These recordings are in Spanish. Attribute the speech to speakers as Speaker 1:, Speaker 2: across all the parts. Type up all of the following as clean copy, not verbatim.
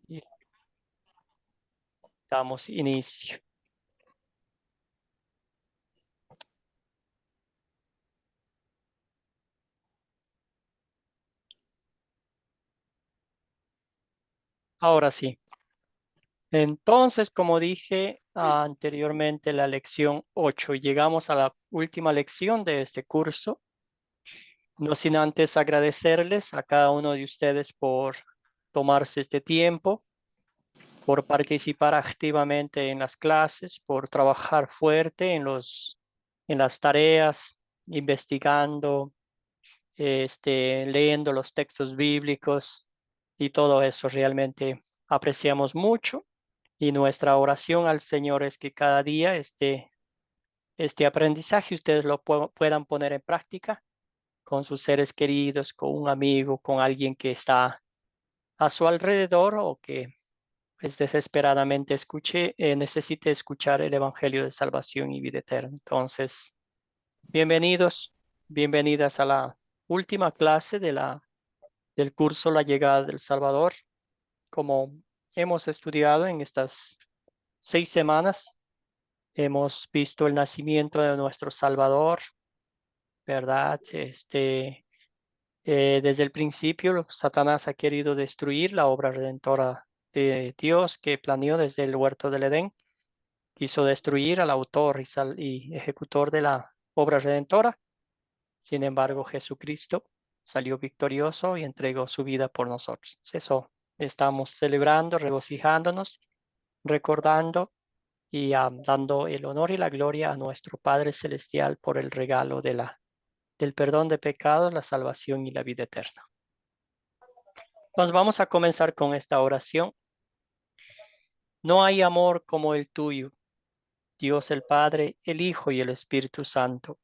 Speaker 1: Y damos inicio. Ahora sí. Entonces, como dije anteriormente, la lección 8. Llegamos a la última lección de este curso. No sin antes agradecerles a cada uno de ustedes por tomarse este tiempo, por participar activamente en las clases, por trabajar fuerte en las tareas, investigando, leyendo los textos bíblicos y todo eso. Realmente apreciamos mucho y nuestra oración al Señor es que cada día este aprendizaje ustedes lo puedan poner en práctica con sus seres queridos, con un amigo, con alguien que está a su alrededor o que pues, desesperadamente necesite escuchar el Evangelio de salvación y vida eterna. Entonces, bienvenidos, bienvenidas a la última clase del curso La llegada del Salvador. Como hemos estudiado en estas 6 semanas, hemos visto el nacimiento de nuestro Salvador, ¿verdad? Desde el principio, Satanás ha querido destruir la obra redentora de Dios que planeó desde el huerto del Edén. Quiso destruir al autor y ejecutor de la obra redentora. Sin embargo, Jesucristo salió victorioso y entregó su vida por nosotros. Eso estamos celebrando, regocijándonos, recordando y dando el honor y la gloria a nuestro Padre Celestial por el regalo del perdón de pecados, la salvación y la vida eterna. Nos vamos a comenzar con esta oración. No hay amor como el tuyo, Dios el Padre, el Hijo y el Espíritu Santo.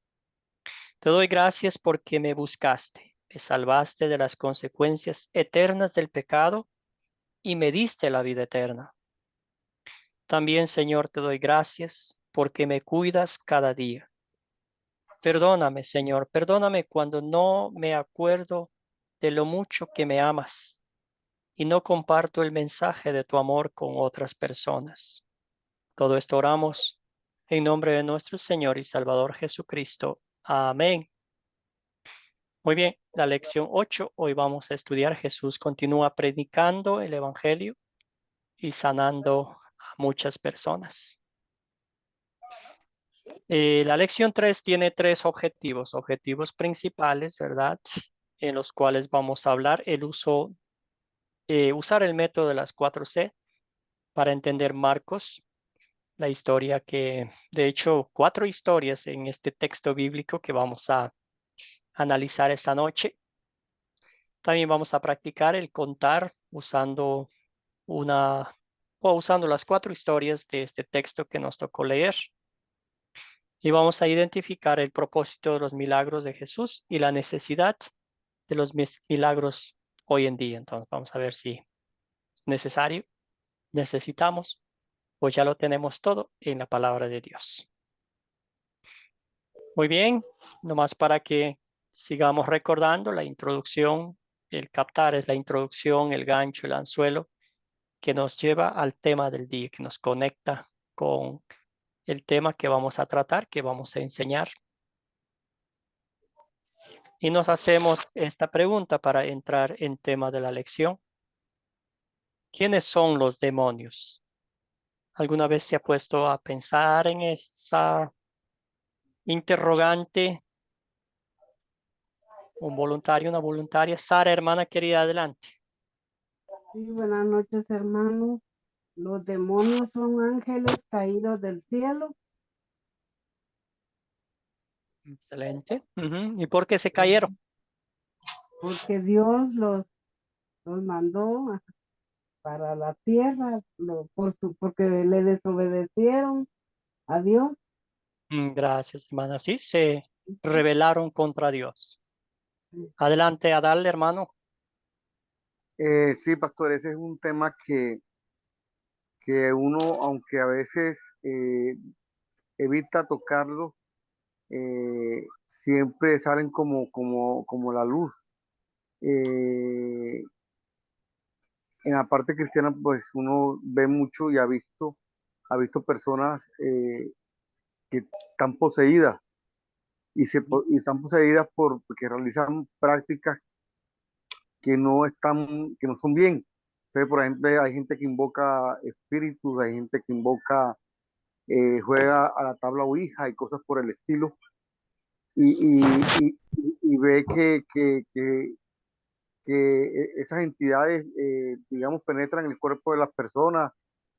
Speaker 1: Te doy gracias porque me buscaste, me salvaste de las consecuencias eternas del pecado y me diste la vida eterna. También, Señor, te doy gracias porque me cuidas cada día. Perdóname, Señor, perdóname cuando no me acuerdo de lo mucho que me amas y no comparto el mensaje de tu amor con otras personas. Todo esto oramos en nombre de nuestro Señor y Salvador Jesucristo. Amén. Muy bien, la lección 8. Hoy vamos a estudiar. Jesús continúa predicando el Evangelio y sanando a muchas personas. La lección 3 tiene 3 objetivos principales, ¿verdad? En los cuales vamos a hablar usar el método de las 4C para entender Marcos, la historia de hecho, 4 historias en este texto bíblico que vamos a analizar esta noche. También vamos a practicar el contar una usando las 4 historias de este texto que nos tocó leer. Y vamos a identificar el propósito de los milagros de Jesús y la necesidad de los milagros hoy en día. Entonces vamos a ver si es necesario, necesitamos, o ya lo tenemos todo en la palabra de Dios. Muy bien, nomás para que sigamos recordando la introducción, el captar es la introducción, el gancho, el anzuelo que nos lleva al tema del día, que nos conecta con el tema que vamos a tratar, que vamos a enseñar. Y nos hacemos esta pregunta para entrar en tema de la lección. ¿Quiénes son los demonios? ¿Alguna vez se ha puesto a pensar en esa interrogante? Un voluntario, una voluntaria. Sara, hermana querida, adelante.
Speaker 2: Sí, buenas noches, hermano. Los demonios son ángeles caídos del cielo.
Speaker 1: Excelente. ¿Y por qué se cayeron?
Speaker 2: Porque Dios los mandó para la tierra, porque le desobedecieron a Dios.
Speaker 1: Gracias, hermana. Sí, se rebelaron contra Dios. Adelante, Adal, hermano.
Speaker 3: Sí, pastor, ese es un tema que uno, aunque a veces evita tocarlo, siempre salen como la luz. Eh, en la parte cristiana, pues uno ve mucho y ha visto personas que están poseídas y están poseídas porque realizan prácticas que no son bien. Entonces, por ejemplo, hay gente que invoca espíritus, hay gente que invoca, juega a la tabla ouija y cosas por el estilo, y, y ve que esas entidades, digamos, penetran en el cuerpo de las personas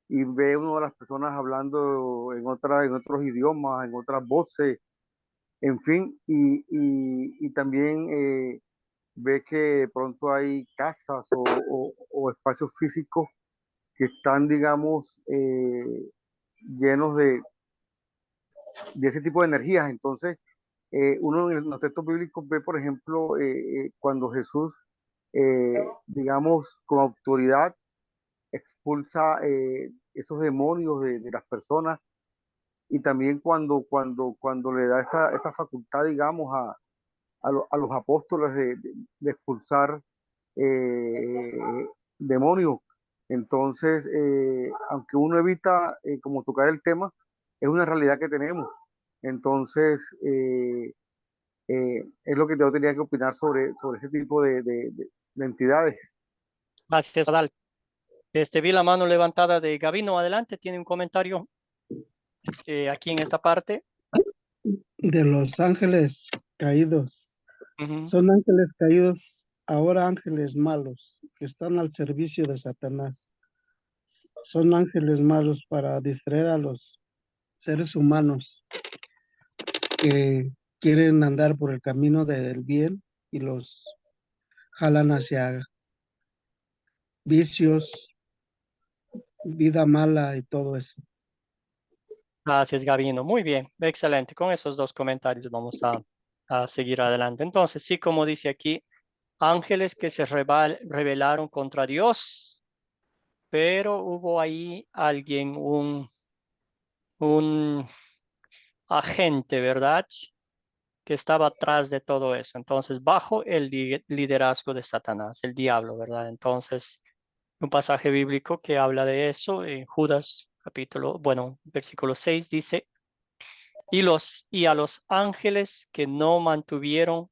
Speaker 3: y ve uno de las personas hablando en otros idiomas, en otras voces, en fin, y también ve que de pronto hay casas o espacios físicos que están, digamos, llenos de ese tipo de energías. Entonces, uno en los textos bíblicos ve, por ejemplo, cuando Jesús, digamos, con autoridad expulsa esos demonios de las personas, y también cuando le da esa facultad, digamos, a los apóstoles de expulsar eh, demonios. Entonces, aunque uno evita como tocar el tema, es una realidad que tenemos. Entonces, es lo que yo tenía que opinar sobre ese tipo de entidades.
Speaker 1: Gracias, Adal. Vi la mano levantada de Gabino. Adelante, tiene un comentario aquí en esta parte.
Speaker 4: De los ángeles caídos.
Speaker 1: Ujú.
Speaker 4: Son ángeles caídos, ahora ángeles malos, que están al servicio de Satanás. Son ángeles malos para distraer a los seres humanos que quieren andar por el camino del bien y los jalan hacia vicios, vida mala y todo eso.
Speaker 1: Gracias, Gabino. Muy bien, excelente. Con esos dos comentarios vamos a seguir adelante. Entonces, sí, como dice aquí, ángeles que se rebelaron contra Dios, pero hubo ahí alguien, un agente, ¿verdad? Que estaba atrás de todo eso. Entonces, bajo el liderazgo de Satanás, el diablo, ¿verdad? Entonces, un pasaje bíblico que habla de eso en Judas capítulo, bueno, versículo 6 dice, y a los ángeles que no mantuvieron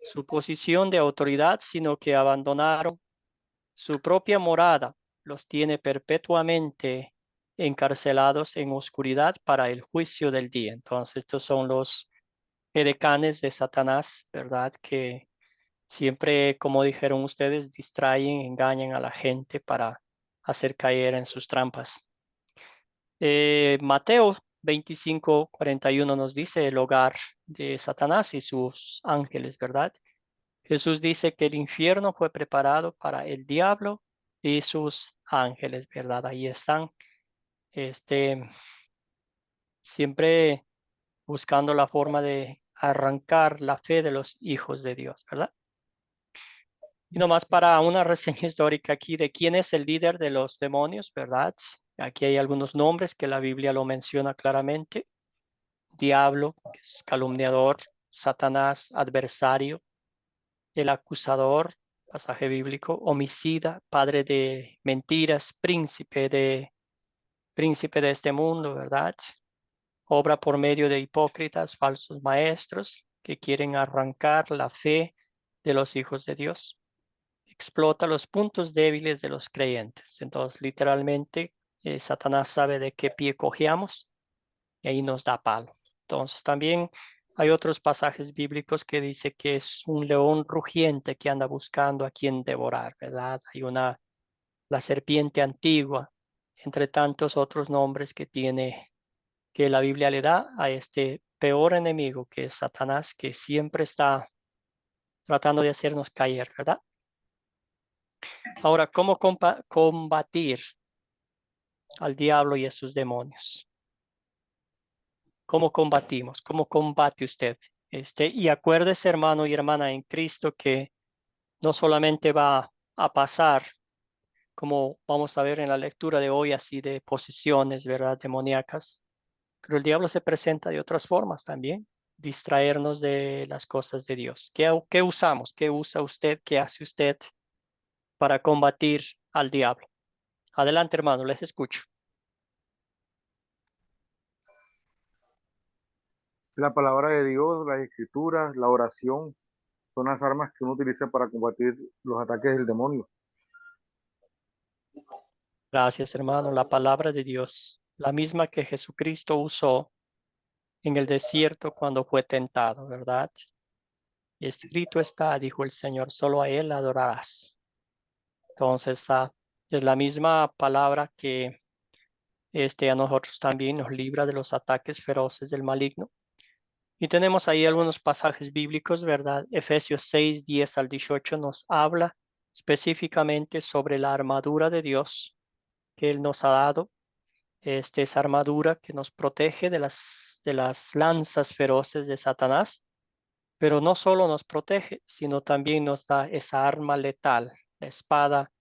Speaker 1: su posición de autoridad, sino que abandonaron su propia morada, los tiene perpetuamente encarcelados en oscuridad para el juicio del día. Entonces, estos son los edecanes de Satanás, ¿verdad? Que siempre, como dijeron ustedes, distraen, engañan a la gente para hacer caer en sus trampas. Mateo 25:41 nos dice el hogar de Satanás y sus ángeles, ¿verdad? Jesús dice que el infierno fue preparado para el diablo y sus ángeles, ¿verdad? Ahí están, este, siempre buscando la forma de arrancar la fe de los hijos de Dios, ¿verdad? Y nomás para una reseña histórica aquí de quién es el líder de los demonios, ¿verdad? Aquí hay algunos nombres que la Biblia lo menciona claramente. Diablo, que es calumniador, Satanás, adversario, el acusador, pasaje bíblico, homicida, padre de mentiras, príncipe de este mundo, ¿verdad? Obra por medio de hipócritas, falsos maestros que quieren arrancar la fe de los hijos de Dios. Explota los puntos débiles de los creyentes. Entonces, literalmente, Satanás sabe de qué pie cojeamos y ahí nos da palo. Entonces, también hay otros pasajes bíblicos que dice que es un león rugiente que anda buscando a quien devorar, ¿verdad? Hay la serpiente antigua, entre tantos otros nombres que la Biblia le da a este peor enemigo que es Satanás, que siempre está tratando de hacernos caer, ¿verdad? Ahora, ¿cómo combatir al diablo y a sus demonios? ¿Cómo combatimos? ¿Cómo combate usted? Y acuérdese, hermano y hermana en Cristo, que no solamente va a pasar, como vamos a ver en la lectura de hoy, así de posesiones, ¿verdad? Demoníacas, pero el diablo se presenta de otras formas también, distraernos de las cosas de Dios. ¿Qué usamos? ¿Qué usa usted? ¿Qué hace usted para combatir al diablo. Adelante, hermano, les escucho.
Speaker 3: La palabra de Dios, las escrituras, la oración, son las armas que uno utiliza para combatir los ataques del demonio.
Speaker 1: Gracias, hermano. La palabra de Dios, la misma que Jesucristo usó en el desierto cuando fue tentado, ¿verdad? Escrito está, dijo el Señor, solo a Él adorarás. Entonces, es la misma palabra que a nosotros también nos libra de los ataques feroces del maligno. Y tenemos ahí algunos pasajes bíblicos, ¿verdad? Efesios 6, 10 al 18 nos habla específicamente sobre la armadura de Dios que Él nos ha dado. Esa armadura que nos protege de las lanzas feroces de Satanás, pero no solo nos protege, sino también nos da esa arma letal, la espada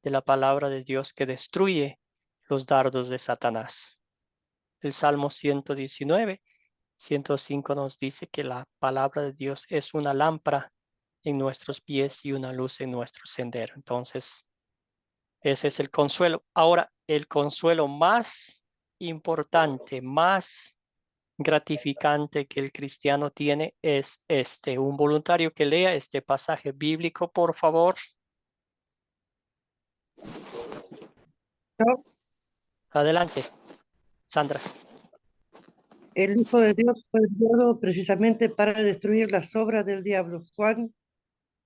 Speaker 1: de la palabra de Dios que destruye los dardos de Satanás. El Salmo 119, 105 nos dice que la palabra de Dios es una lámpara en nuestros pies y una luz en nuestro sendero. Entonces, ese es el consuelo. Ahora, el consuelo más importante, más gratificante que el cristiano tiene es un voluntario que lea este pasaje bíblico, por favor.
Speaker 5: No,
Speaker 1: Adelante, Sandra.
Speaker 5: el Hijo de Dios fue enviado precisamente para destruir las obras del diablo. Juan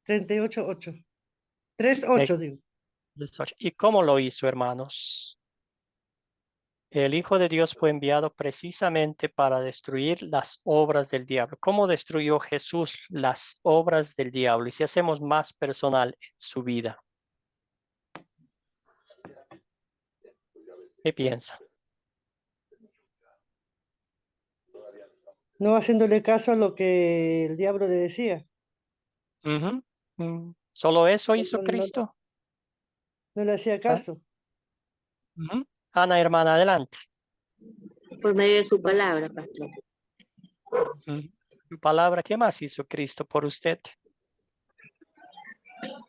Speaker 5: 38:8. 3:8 digo.
Speaker 1: ¿Y cómo lo hizo, hermanos? El Hijo de Dios fue enviado precisamente para destruir las obras del diablo. ¿Cómo destruyó Jesús las obras del diablo? Y si hacemos más personal en su vida, ¿qué piensa?
Speaker 5: No haciéndole caso a lo que el diablo le decía.
Speaker 1: Ujú. ¿Solo eso hizo
Speaker 5: No, no,
Speaker 1: Cristo?
Speaker 5: no le hacía
Speaker 1: ¿Ah?
Speaker 5: caso.
Speaker 1: Ujú. Ana, hermana, adelante.
Speaker 6: Por medio de su palabra, pastor.
Speaker 1: Su palabra, ¿qué más hizo Cristo por usted?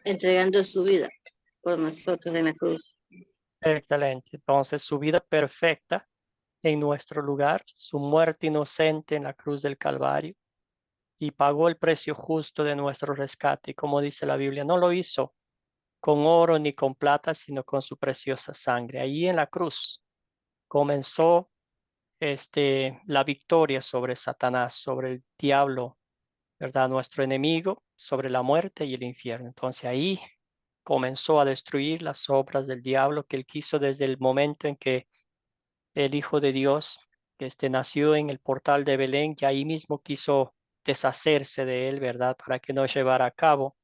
Speaker 6: Entregando su vida por nosotros en la cruz.
Speaker 1: Excelente. Entonces, su vida perfecta en nuestro lugar, su muerte inocente en la cruz del Calvario, y pagó el precio justo de nuestro rescate. Y como dice la Biblia, no lo hizo con oro ni con plata, sino con su preciosa sangre. Ahí en la cruz comenzó la victoria sobre Satanás, sobre el diablo, ¿verdad? Nuestro enemigo, sobre la muerte y el infierno. Entonces ahí comenzó a destruir las obras del diablo que él quiso desde el momento en que el Hijo de Dios, que nació en el portal de Belén, que ahí mismo quiso deshacerse de él, ¿verdad? Para que no llevara a cabo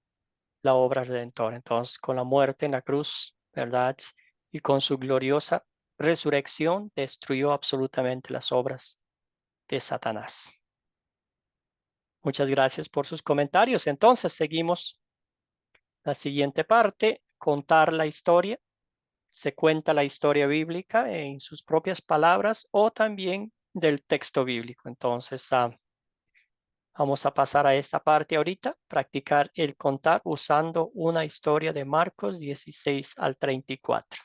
Speaker 1: la obra redentora. Entonces, con la muerte en la cruz, ¿verdad? Y con su gloriosa resurrección, destruyó absolutamente las obras de Satanás. Muchas gracias por sus comentarios. Entonces, seguimos la siguiente parte, contar la historia. Se cuenta la historia bíblica en sus propias palabras o también del texto bíblico. Entonces, vamos a pasar a esta parte ahorita, practicar el contar usando una historia de Marcos 16 al 34.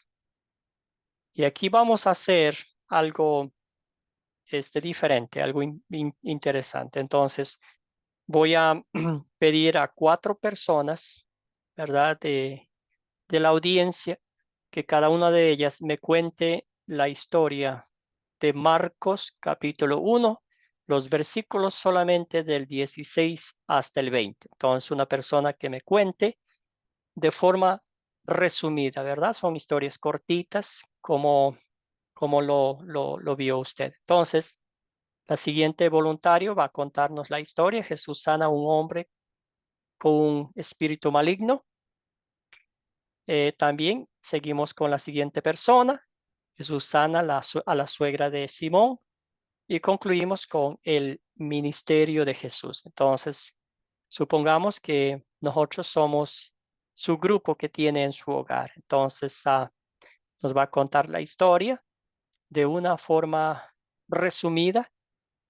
Speaker 1: Y aquí vamos a hacer algo diferente, algo interesante. Entonces, voy a pedir a 4 personas, ¿verdad? De la audiencia, que cada una de ellas me cuente la historia de Marcos capítulo 1, los versículos solamente del 16 hasta el 20. Entonces, una persona que me cuente de forma resumida, ¿verdad? Son historias cortitas, como lo vio usted. Entonces, la siguiente voluntario va a contarnos la historia. Jesús sana a un hombre con un espíritu maligno. También seguimos con la siguiente persona. Jesús sana a la suegra de Simón y concluimos con el ministerio de Jesús. Entonces, supongamos que nosotros somos su grupo que tiene en su hogar. Entonces, nos va a contar la historia de una forma resumida,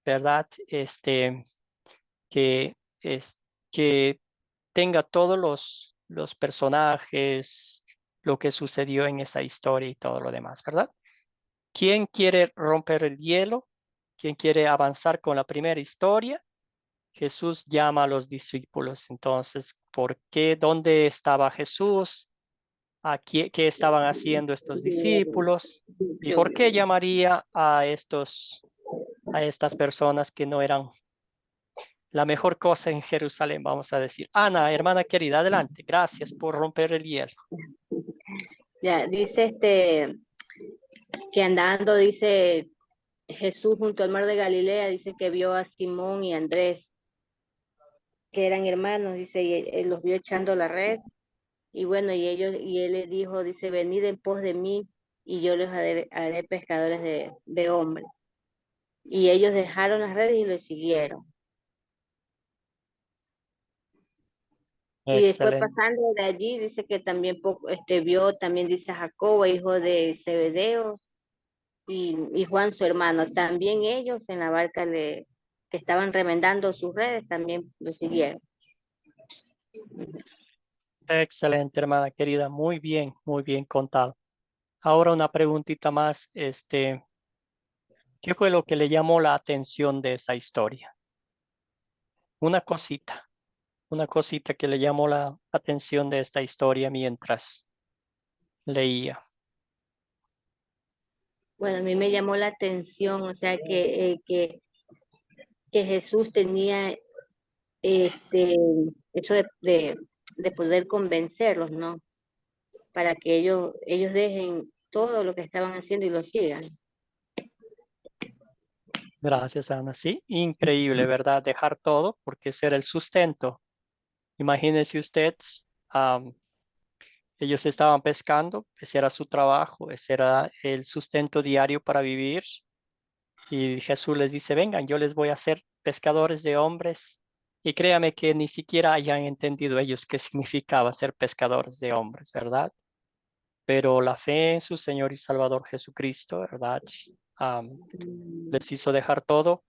Speaker 1: ¿verdad? Que, es, que tenga todos los personajes, lo que sucedió en esa historia y todo lo demás, ¿verdad? ¿Quién quiere romper el hielo? ¿Quién quiere avanzar con la primera historia? Jesús llama a los discípulos. Entonces, ¿por qué? ¿Dónde estaba Jesús? ¿Qué estaban haciendo estos discípulos? ¿Y por qué llamaría a estas personas que no eran la mejor cosa en Jerusalén, vamos a decir? Ana, hermana querida, adelante. Gracias por romper el hielo.
Speaker 6: Ya, dice que andando, dice Jesús junto al mar de Galilea, dice que vio a Simón y Andrés, que eran hermanos, dice, y él los vio echando la red, y bueno, y él les dijo, dice, venid en pos de mí, y yo les haré pescadores de hombres. Y ellos dejaron las redes y lo siguieron. Y después
Speaker 1: Excelente.
Speaker 6: pasando de allí, dice que también vio, también dice Jacobo, hijo de Zebedeo, y Juan su hermano. También ellos en la barca que estaban remendando sus redes, también lo siguieron.
Speaker 1: Excelente, hermana querida. Muy bien contado. Ahora una preguntita más. ¿Qué fue lo que le llamó la atención de esa historia? Una cosita que le llamó la atención de esta historia mientras leía.
Speaker 6: Bueno, a mí me llamó la atención, o sea, que Jesús tenía hecho de poder convencerlos, ¿no? Para que ellos dejen todo lo que estaban haciendo y lo sigan.
Speaker 1: Gracias, Ana. Sí, increíble, ¿verdad? Dejar todo porque ese era el sustento. Imagínese usted, am, ellos estaban pescando, ese era su trabajo, ese era el sustento diario para vivir. Y Jesús les dice, vengan, yo les voy a hacer pescadores de hombres. Y créame que ni siquiera hayan entendido ellos qué significaba ser pescadores de hombres, ¿verdad? Pero la fe en su Señor y Salvador Jesucristo, ¿verdad? Am, les hizo dejar todo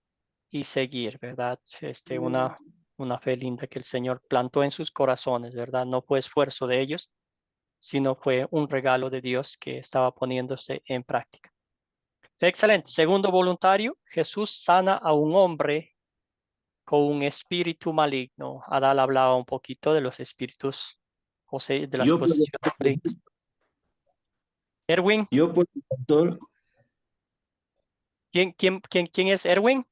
Speaker 1: y seguir, ¿verdad? Una fe linda que el Señor plantó en sus corazones, ¿verdad? No fue esfuerzo de ellos, sino fue un regalo de Dios que estaba poniéndose en práctica. Excelente. Segundo voluntario, Jesús sana a un hombre con un espíritu maligno. Adal hablaba un poquito de los espíritus, o sea, de las
Speaker 7: Yo,
Speaker 1: posesiones malignas. Erwin,
Speaker 7: pastor.
Speaker 1: ¿quién es Erwin?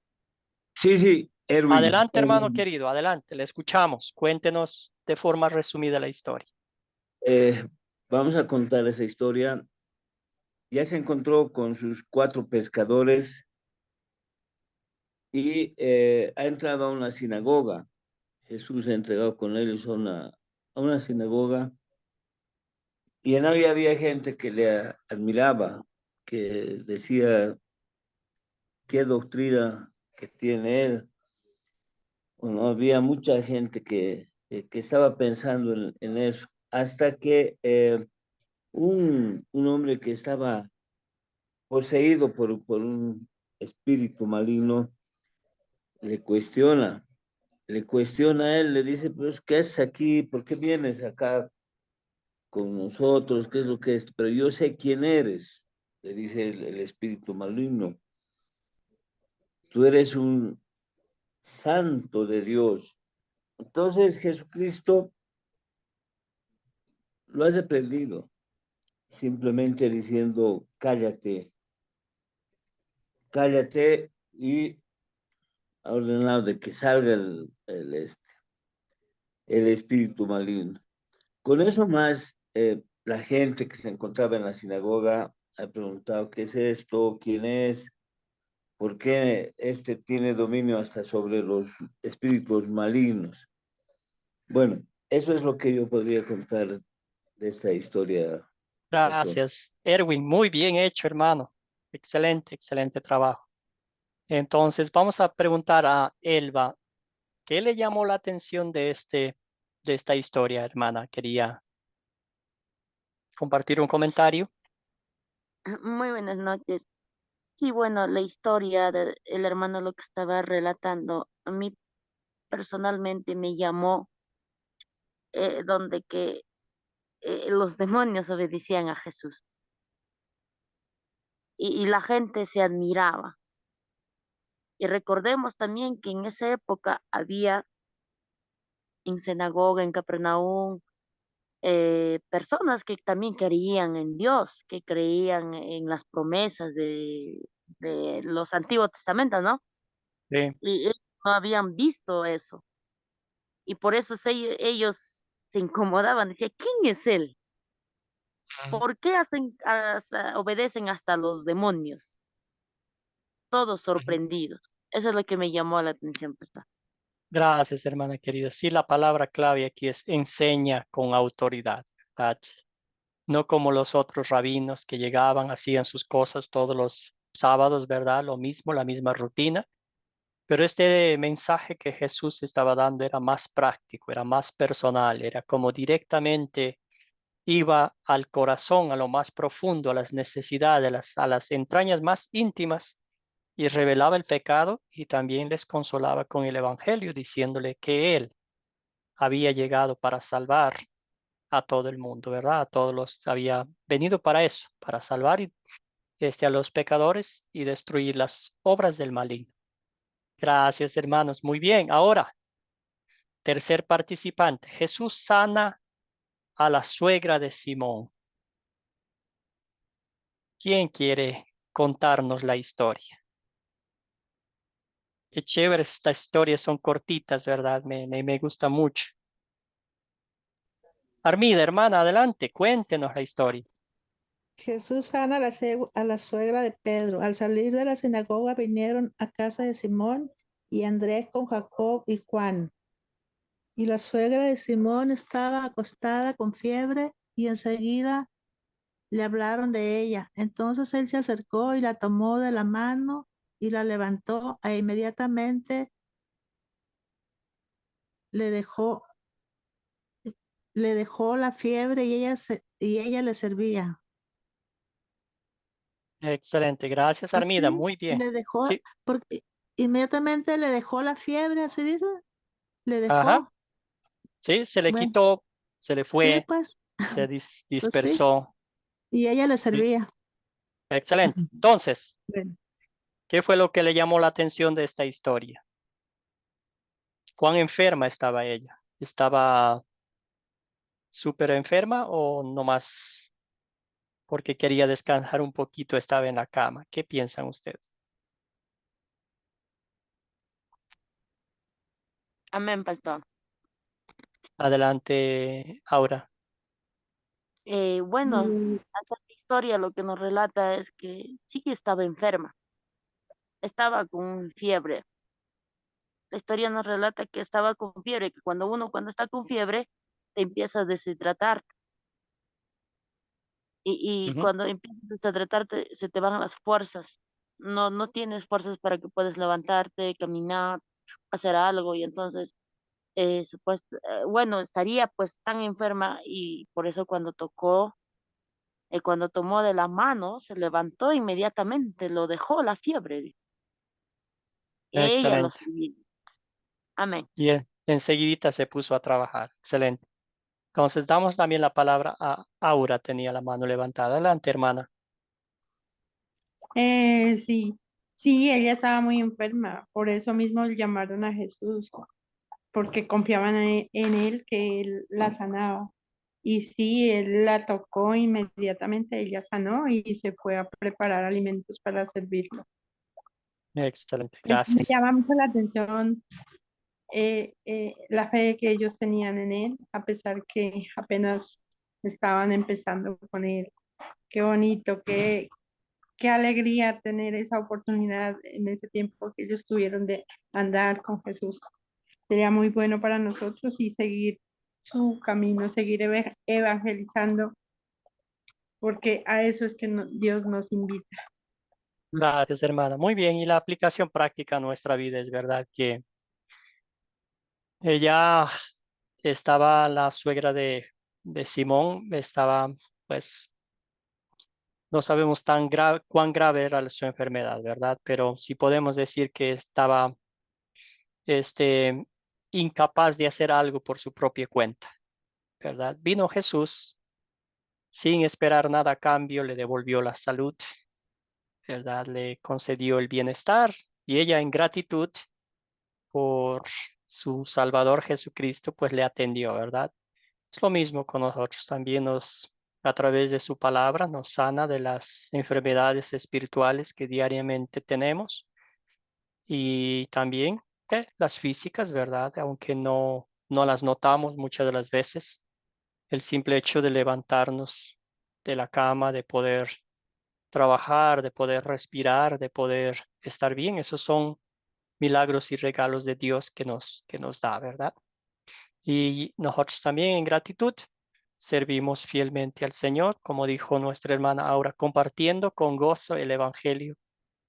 Speaker 7: Sí, Erwin.
Speaker 1: Adelante, hermano querido, adelante, le escuchamos. Cuéntenos de forma resumida la historia.
Speaker 7: Vamos a contar esa historia. Ya se encontró con sus 4 pescadores y ha entrado a una sinagoga. Jesús ha entregado con ellos a una sinagoga y en ahí había gente que le admiraba, que decía qué doctrina que tiene él. Bueno, había mucha gente que estaba pensando en eso, hasta que un hombre que estaba poseído por un espíritu maligno le cuestiona a él, le dice, pero ¿qué haces aquí? ¿Por qué vienes acá con nosotros? ¿Qué es lo que es? Pero yo sé quién eres, le dice el espíritu maligno. Tú eres un santo de Dios. Entonces Jesucristo lo has reprendido, simplemente diciendo, cállate, cállate, y ha ordenado de que salga el espíritu maligno. Con eso más, la gente que se encontraba en la sinagoga ha preguntado, ¿qué es esto? ¿Quién es? ¿Por qué tiene dominio hasta sobre los espíritus malignos? Bueno, eso es lo que yo podría contar de esta historia, pastor.
Speaker 1: Gracias, Erwin. Muy bien hecho, hermano. Excelente trabajo. Entonces, vamos a preguntar a Elba, ¿qué le llamó la atención de esta historia, hermana? Quería compartir un comentario.
Speaker 8: Muy buenas noches. Sí, bueno, la historia del hermano lo que estaba relatando, a mí personalmente me llamó donde que los demonios obedecían a Jesús y la gente se admiraba. Y recordemos también que en esa época había en sinagoga, en Capernaum, personas que también creían en Dios, que creían en las promesas de los Antiguos Testamentos, ¿no?
Speaker 1: Sí.
Speaker 8: Y ellos no habían visto eso. Y por eso ellos se incomodaban, decían, ¿quién es él? ¿Por qué obedecen hasta los demonios? Todos sorprendidos. Eso es lo que me llamó la atención, pastor.
Speaker 1: Gracias, hermana querida. Sí, la palabra clave aquí es enseña con autoridad, ¿verdad? No como los otros rabinos que llegaban, hacían sus cosas todos los sábados, ¿verdad? Lo mismo, la misma rutina. Pero este mensaje que Jesús estaba dando era más práctico, era más personal, era como directamente iba al corazón, a lo más profundo, a las necesidades, a las entrañas más íntimas y revelaba el pecado y también les consolaba con el evangelio, diciéndole que Él había llegado para salvar a todo el mundo, ¿verdad? A todos los, había venido para eso, para salvar a los pecadores y destruir las obras del maligno. Gracias, hermanos. Muy bien. Ahora, tercer participante. Jesús sana a la suegra de Simón. ¿Quién quiere contarnos la historia? Qué chévere, estas historias son cortitas, ¿verdad? Me gusta mucho. Armida, hermana, adelante, cuéntenos la historia.
Speaker 9: Jesús sana a la suegra de Pedro. Al salir de la sinagoga vinieron a casa de Simón y Andrés con Jacob y Juan. Y la suegra de Simón estaba acostada con fiebre y enseguida le hablaron de ella. Entonces él se acercó y la tomó de la mano y la levantó e inmediatamente le dejó la fiebre y ella le servía.
Speaker 1: Excelente, gracias, Armida,
Speaker 9: Así
Speaker 1: muy bien.
Speaker 9: le dejó,
Speaker 1: Sí,
Speaker 9: porque inmediatamente le dejó la fiebre, así dice, le
Speaker 1: ajá,
Speaker 9: dejó.
Speaker 1: sí, se le
Speaker 9: Bueno,
Speaker 1: quitó, se le
Speaker 9: sí,
Speaker 1: fue,
Speaker 9: pues,
Speaker 1: se
Speaker 9: pues sí,
Speaker 1: dispersó.
Speaker 9: y ella le
Speaker 1: Sí,
Speaker 9: servía.
Speaker 1: excelente. Entonces,
Speaker 9: Bueno,
Speaker 1: ¿qué fue lo que le llamó la atención de esta historia? ¿Cuán enferma estaba ella? ¿Estaba súper enferma o nomás porque quería descansar un poquito estaba en la cama? ¿Qué piensan ustedes?
Speaker 8: Amén, pastor.
Speaker 1: Adelante, Aura.
Speaker 8: Bueno, acá la historia lo que nos relata es que sí que estaba enferma, estaba con fiebre. La historia nos relata que estaba con fiebre, que cuando está con fiebre, te empiezas a deshidratar. Y
Speaker 1: Ujú.
Speaker 8: cuando empiezas a deshidratarte, se te van las fuerzas. No tienes fuerzas para que puedas levantarte, caminar, hacer algo. Y entonces, bueno, estaría pues tan enferma y por eso cuando tomó de la mano, se levantó inmediatamente, lo dejó la fiebre. Ella lo
Speaker 1: Excelente.
Speaker 8: sabía. Amén.
Speaker 1: Y enseguidita se puso a trabajar. Excelente. Entonces damos también la palabra a Aura, tenía la mano levantada. Adelante, hermana.
Speaker 10: Sí, sí, ella estaba muy enferma, por eso mismo llamaron a Jesús, porque confiaban en él que él la sanaba. Y sí, él la tocó inmediatamente, ella sanó y se fue a preparar alimentos para servirlo.
Speaker 1: Excelente,
Speaker 10: Me
Speaker 1: gracias.
Speaker 10: llama mucho la atención la fe que ellos tenían en él, a pesar que apenas estaban empezando con él. Qué bonito, qué alegría tener esa oportunidad en ese tiempo que ellos tuvieron de andar con Jesús. Sería muy bueno para nosotros y seguir su camino, seguir evangelizando, porque a eso es que Dios nos invita.
Speaker 1: Gracias, hermana. Muy bien. Y la aplicación práctica a nuestra vida es verdad que ella estaba, la suegra de Simón, estaba, pues, no sabemos cuán grave era su enfermedad, ¿verdad? Pero sí podemos decir que estaba, este, incapaz de hacer algo por su propia cuenta. ¿verdad? Vino Jesús sin esperar nada a cambio, le devolvió la salud, ¿verdad? Le concedió el bienestar y ella en gratitud por su Salvador Jesucristo, pues le atendió, ¿verdad? Es lo mismo con nosotros, también a través de su palabra, nos sana de las enfermedades espirituales que diariamente tenemos y también las físicas, ¿verdad? Aunque no las notamos muchas de las veces, el simple hecho de levantarnos de la cama, de poder trabajar, de poder respirar, de poder estar bien, esos son milagros y regalos de Dios que nos da, ¿verdad? Y nosotros también en gratitud servimos fielmente al Señor, como dijo nuestra hermana Aura, compartiendo con gozo el Evangelio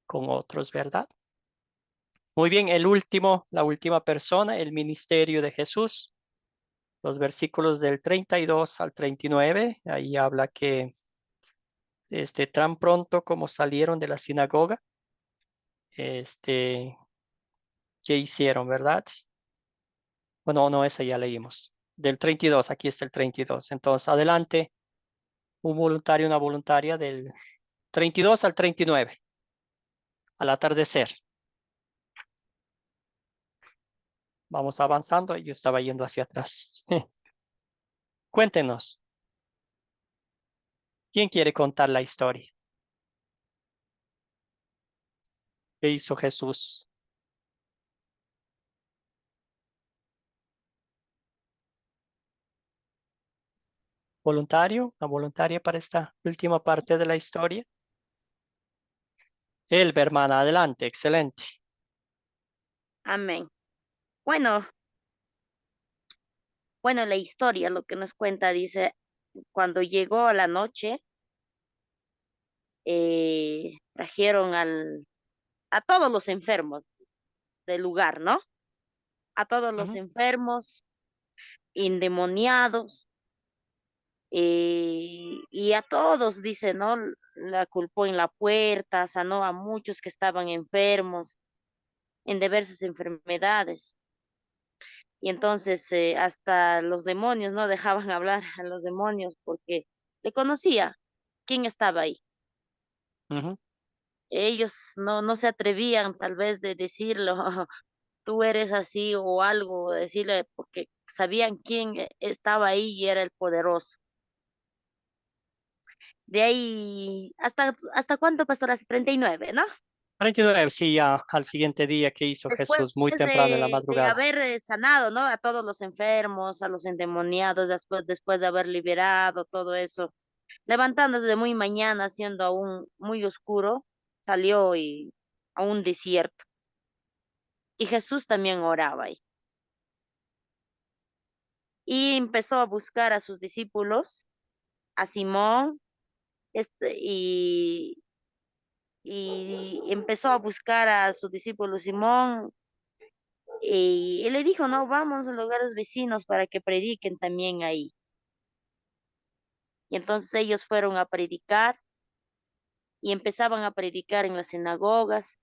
Speaker 1: con otros, ¿verdad? Muy bien, la última persona, el ministerio de Jesús, los versículos del 32 al 39, ahí habla que tan pronto como salieron de la sinagoga, ¿qué hicieron, verdad? Bueno, no, esa ya leímos. Del 32, aquí está el 32. Entonces, adelante, un voluntario, una voluntaria del 32 al 39, al atardecer. Vamos avanzando, yo estaba yendo hacia atrás. Cuéntenos, ¿quién quiere contar la historia? ¿Qué hizo Jesús? ¿Voluntario? ¿Una voluntaria para esta última parte de la historia? Elba, hermana, adelante, excelente.
Speaker 8: Amén. Bueno, la historia, lo que nos cuenta, dice, cuando llegó a la noche, trajeron a todos los enfermos del lugar, ¿no? A todos los
Speaker 1: Ujú.
Speaker 8: enfermos, endemoniados, y a todos, dice, ¿no? La culpó en la puerta, sanó a muchos que estaban enfermos en diversas enfermedades. Y entonces hasta los demonios no dejaban hablar a los demonios porque le conocía quién estaba ahí.
Speaker 1: Ujú.
Speaker 8: Ellos no se atrevían tal vez de decirlo, tú eres así o algo, decirle, porque sabían quién estaba ahí y era el poderoso. De ahí, ¿hasta cuánto, pastor? Hasta 39, ¿no?
Speaker 1: 39, sí, ya al siguiente día que hizo
Speaker 8: Después
Speaker 1: Jesús muy temprano en la
Speaker 8: de
Speaker 1: madrugada.
Speaker 8: haber sanado, ¿no? A todos los enfermos, a los endemoniados, después de haber liberado todo eso, levantándose de muy mañana, siendo aún muy oscuro, salió a un desierto. Y Jesús también oraba ahí. Y empezó a buscar a sus discípulos, a Simón, y empezó a buscar a su discípulo Simón, y le dijo, no, vamos a lugares vecinos para que prediquen también ahí. Y entonces ellos fueron a predicar y empezaban a predicar en las sinagogas,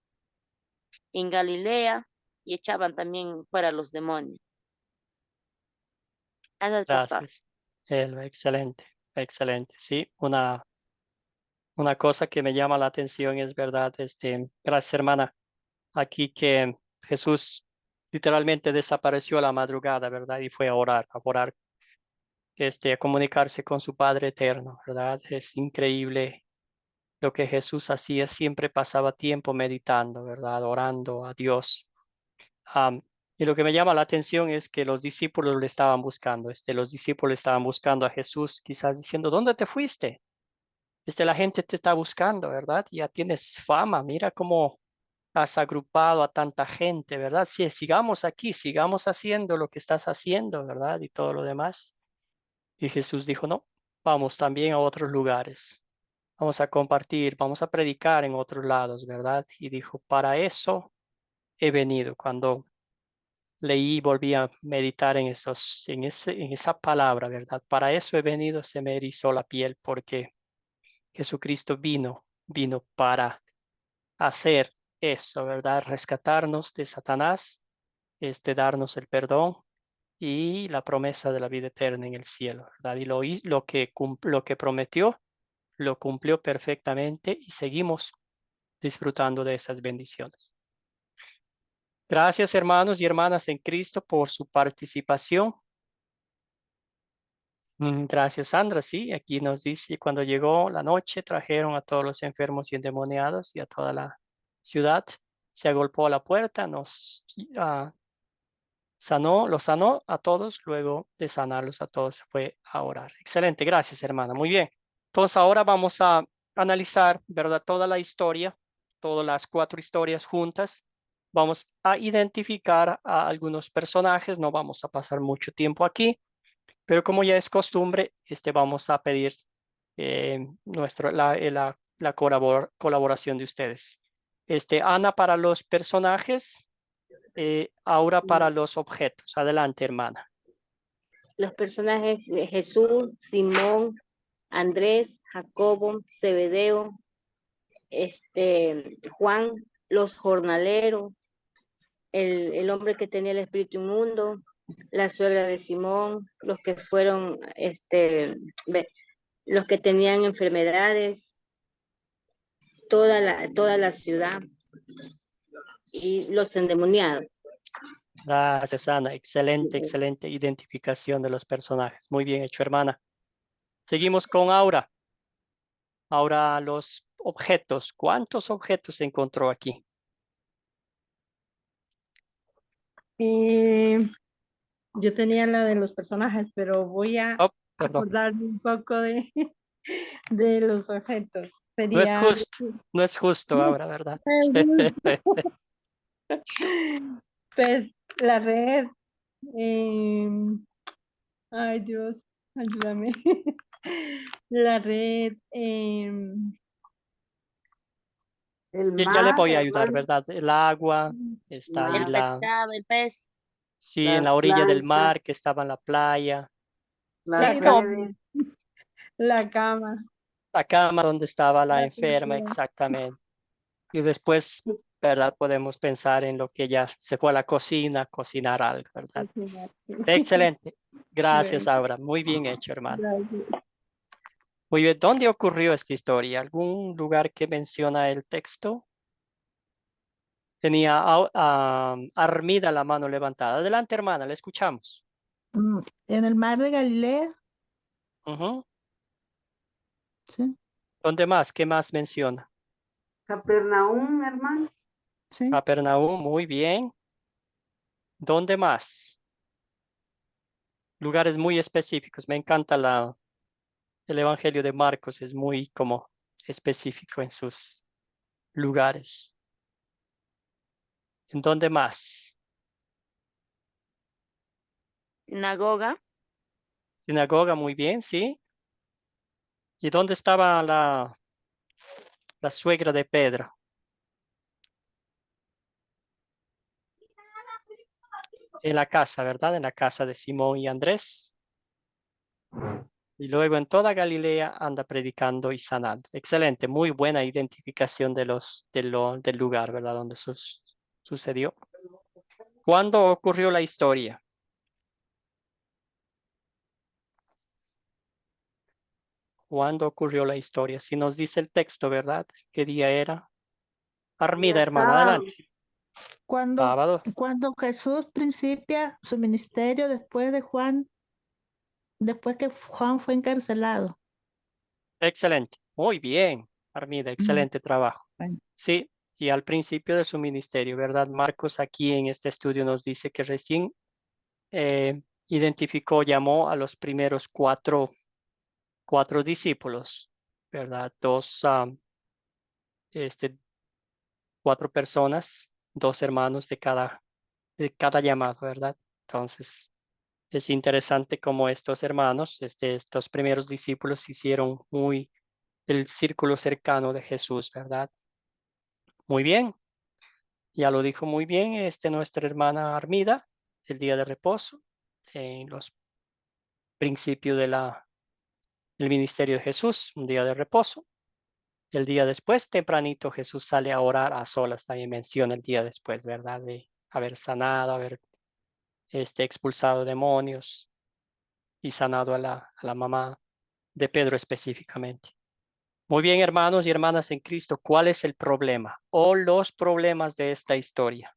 Speaker 8: en Galilea, y echaban también fuera los demonios. Ese es el pastor.
Speaker 1: Gracias. Elba, excelente, excelente. Sí, una cosa que me llama la atención es verdad, gracias hermana, aquí que Jesús literalmente desapareció a la madrugada, ¿verdad? Y fue a orar, a comunicarse con su Padre eterno, ¿verdad? Es increíble lo que Jesús hacía, siempre pasaba tiempo meditando, ¿verdad? Orando a Dios. Am, y lo que me llama la atención es que los discípulos le estaban buscando, los discípulos estaban buscando a Jesús, quizás diciendo, ¿dónde te fuiste? La gente te está buscando, ¿verdad? Ya tienes fama, mira cómo has agrupado a tanta gente, ¿verdad? Sí, sigamos aquí, sigamos haciendo lo que estás haciendo, ¿verdad? Y todo lo demás. Y Jesús dijo, no, vamos también a otros lugares, vamos a compartir, vamos a predicar en otros lados, ¿verdad? Y dijo, para eso he venido. Cuando leí y volví a meditar en esa palabra, ¿verdad? Para eso he venido, se me erizó la piel, porque Jesucristo vino para hacer eso, ¿verdad? Rescatarnos de Satanás, darnos el perdón y la promesa de la vida eterna en el cielo, ¿verdad? Y lo que prometió, lo cumplió perfectamente y seguimos disfrutando de esas bendiciones. Gracias, hermanos y hermanas en Cristo, por su participación. Gracias, Sandra. Sí, aquí nos dice, cuando llegó la noche, trajeron a todos los enfermos y endemoniados y a toda la ciudad. Se agolpó a la puerta, los sanó a todos, luego de sanarlos a todos se fue a orar. Excelente, gracias, hermana. Muy bien. Entonces ahora vamos a analizar, ¿verdad? Toda la historia, todas las 4 historias juntas. Vamos a identificar a algunos personajes, no vamos a pasar mucho tiempo aquí, pero como ya es costumbre, vamos a pedir la colaboración de ustedes. Ana para los personajes, Aura para los objetos. Adelante, hermana.
Speaker 6: Los personajes de Jesús, Simón, Andrés, Jacobo, Zebedeo, Juan, los jornaleros, el hombre que tenía el espíritu inmundo, la suegra de Simón, los que fueron, los que tenían enfermedades, toda la ciudad y los endemoniados.
Speaker 1: Gracias, Ana. Excelente identificación de los personajes. Muy bien hecho, hermana. Seguimos con Aura. Ahora los objetos. ¿Cuántos objetos se encontró aquí?
Speaker 10: Yo tenía la de los personajes, pero voy a
Speaker 1: Perdón.
Speaker 10: acordarme un poco de los objetos.
Speaker 1: No es
Speaker 10: Sería
Speaker 1: justo, no es justo ahora, ¿verdad?
Speaker 10: pues la red. Ay, Dios, ayúdame. La red.
Speaker 1: Ya le voy a ayudar, ¿verdad? El agua, está ahí
Speaker 8: El pescado, el pez.
Speaker 1: sí, en la orilla del mar, que estaba en la playa. Sí, no,
Speaker 10: La cama.
Speaker 1: la cama donde estaba la enferma, exactamente. Y después, ¿verdad? Podemos pensar en lo que ya se fue a la cocina, a cocinar algo, ¿verdad? Excelente. Gracias, Aura. Muy bien hecho, hermano. Muy bien. ¿Dónde ocurrió esta historia? ¿Algún lugar que menciona el texto? Tenía Armida la mano levantada. Adelante, hermana, le escuchamos.
Speaker 9: En el mar de Galilea. Sí.
Speaker 1: ¿Dónde más? ¿Qué más menciona?
Speaker 2: Capernaum, hermano.
Speaker 9: Sí.
Speaker 1: Capernaum, muy bien. ¿Dónde más? Lugares muy específicos. Me encanta el Evangelio de Marcos, es muy como específico en sus lugares. ¿En dónde más?
Speaker 8: Sinagoga.
Speaker 1: Sinagoga, muy bien, sí. ¿Y dónde estaba la suegra de Pedro? En la casa, ¿verdad? En la casa de Simón y Andrés. Y luego en toda Galilea anda predicando y sanando. Excelente, muy buena identificación del lugar, ¿verdad? Donde sucedió. ¿Cuándo ocurrió la historia? ¿Cuándo ocurrió la historia? Si nos dice el texto, ¿verdad? ¿Qué día era? Armida, hermana, adelante. Sábado.
Speaker 9: Cuando Jesús principia su ministerio después que Juan fue encarcelado.
Speaker 1: Excelente, muy bien, Armida, excelente trabajo. Sí, y al principio de su ministerio, ¿verdad? Marcos aquí en este estudio nos dice que recién llamó a los primeros cuatro discípulos, ¿verdad? 4 personas, 2 hermanos de cada llamado, ¿verdad? Entonces, es interesante cómo estos hermanos, estos primeros discípulos hicieron muy el círculo cercano de Jesús, ¿verdad? Muy bien, ya lo dijo muy bien nuestra hermana Armida, el día de reposo, en los principios del ministerio de Jesús, un día de reposo. El día después, tempranito, Jesús sale a orar a solas, también menciona el día después, ¿verdad? De haber sanado, haber expulsado demonios y sanado a la mamá de Pedro específicamente. Muy bien, hermanos y hermanas en Cristo, ¿cuál es el problema o los problemas de esta historia?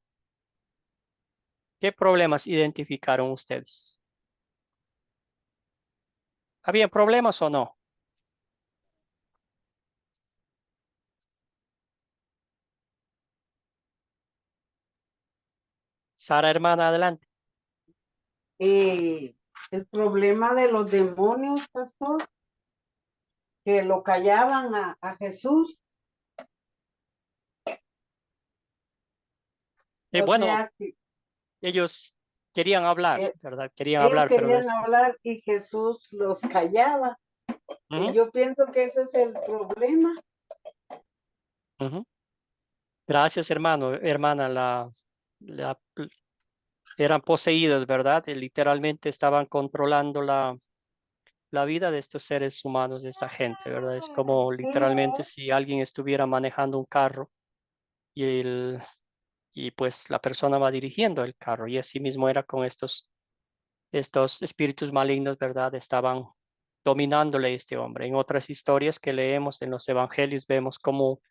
Speaker 1: ¿Qué problemas identificaron ustedes? ¿Había problemas o no? Sara, hermana, adelante.
Speaker 2: El problema de los demonios, pastor, que lo callaban a Jesús. O
Speaker 1: Bueno,
Speaker 2: sea, que
Speaker 1: ellos querían hablar, ¿verdad? Querían
Speaker 2: ellos
Speaker 1: hablar, pero
Speaker 2: querían hablar y Jesús los callaba. Y yo pienso que ese es el problema.
Speaker 1: Ujú. Gracias, hermano, hermana. Eran poseídos, ¿verdad? Literalmente estaban controlando la vida de estos seres humanos, de esta gente, ¿verdad? Es como literalmente si alguien estuviera manejando un carro y, y pues la persona va dirigiendo el carro y así mismo era con estos espíritus malignos, ¿verdad? Estaban dominándole a este hombre. En otras historias que leemos en los evangelios vemos cómo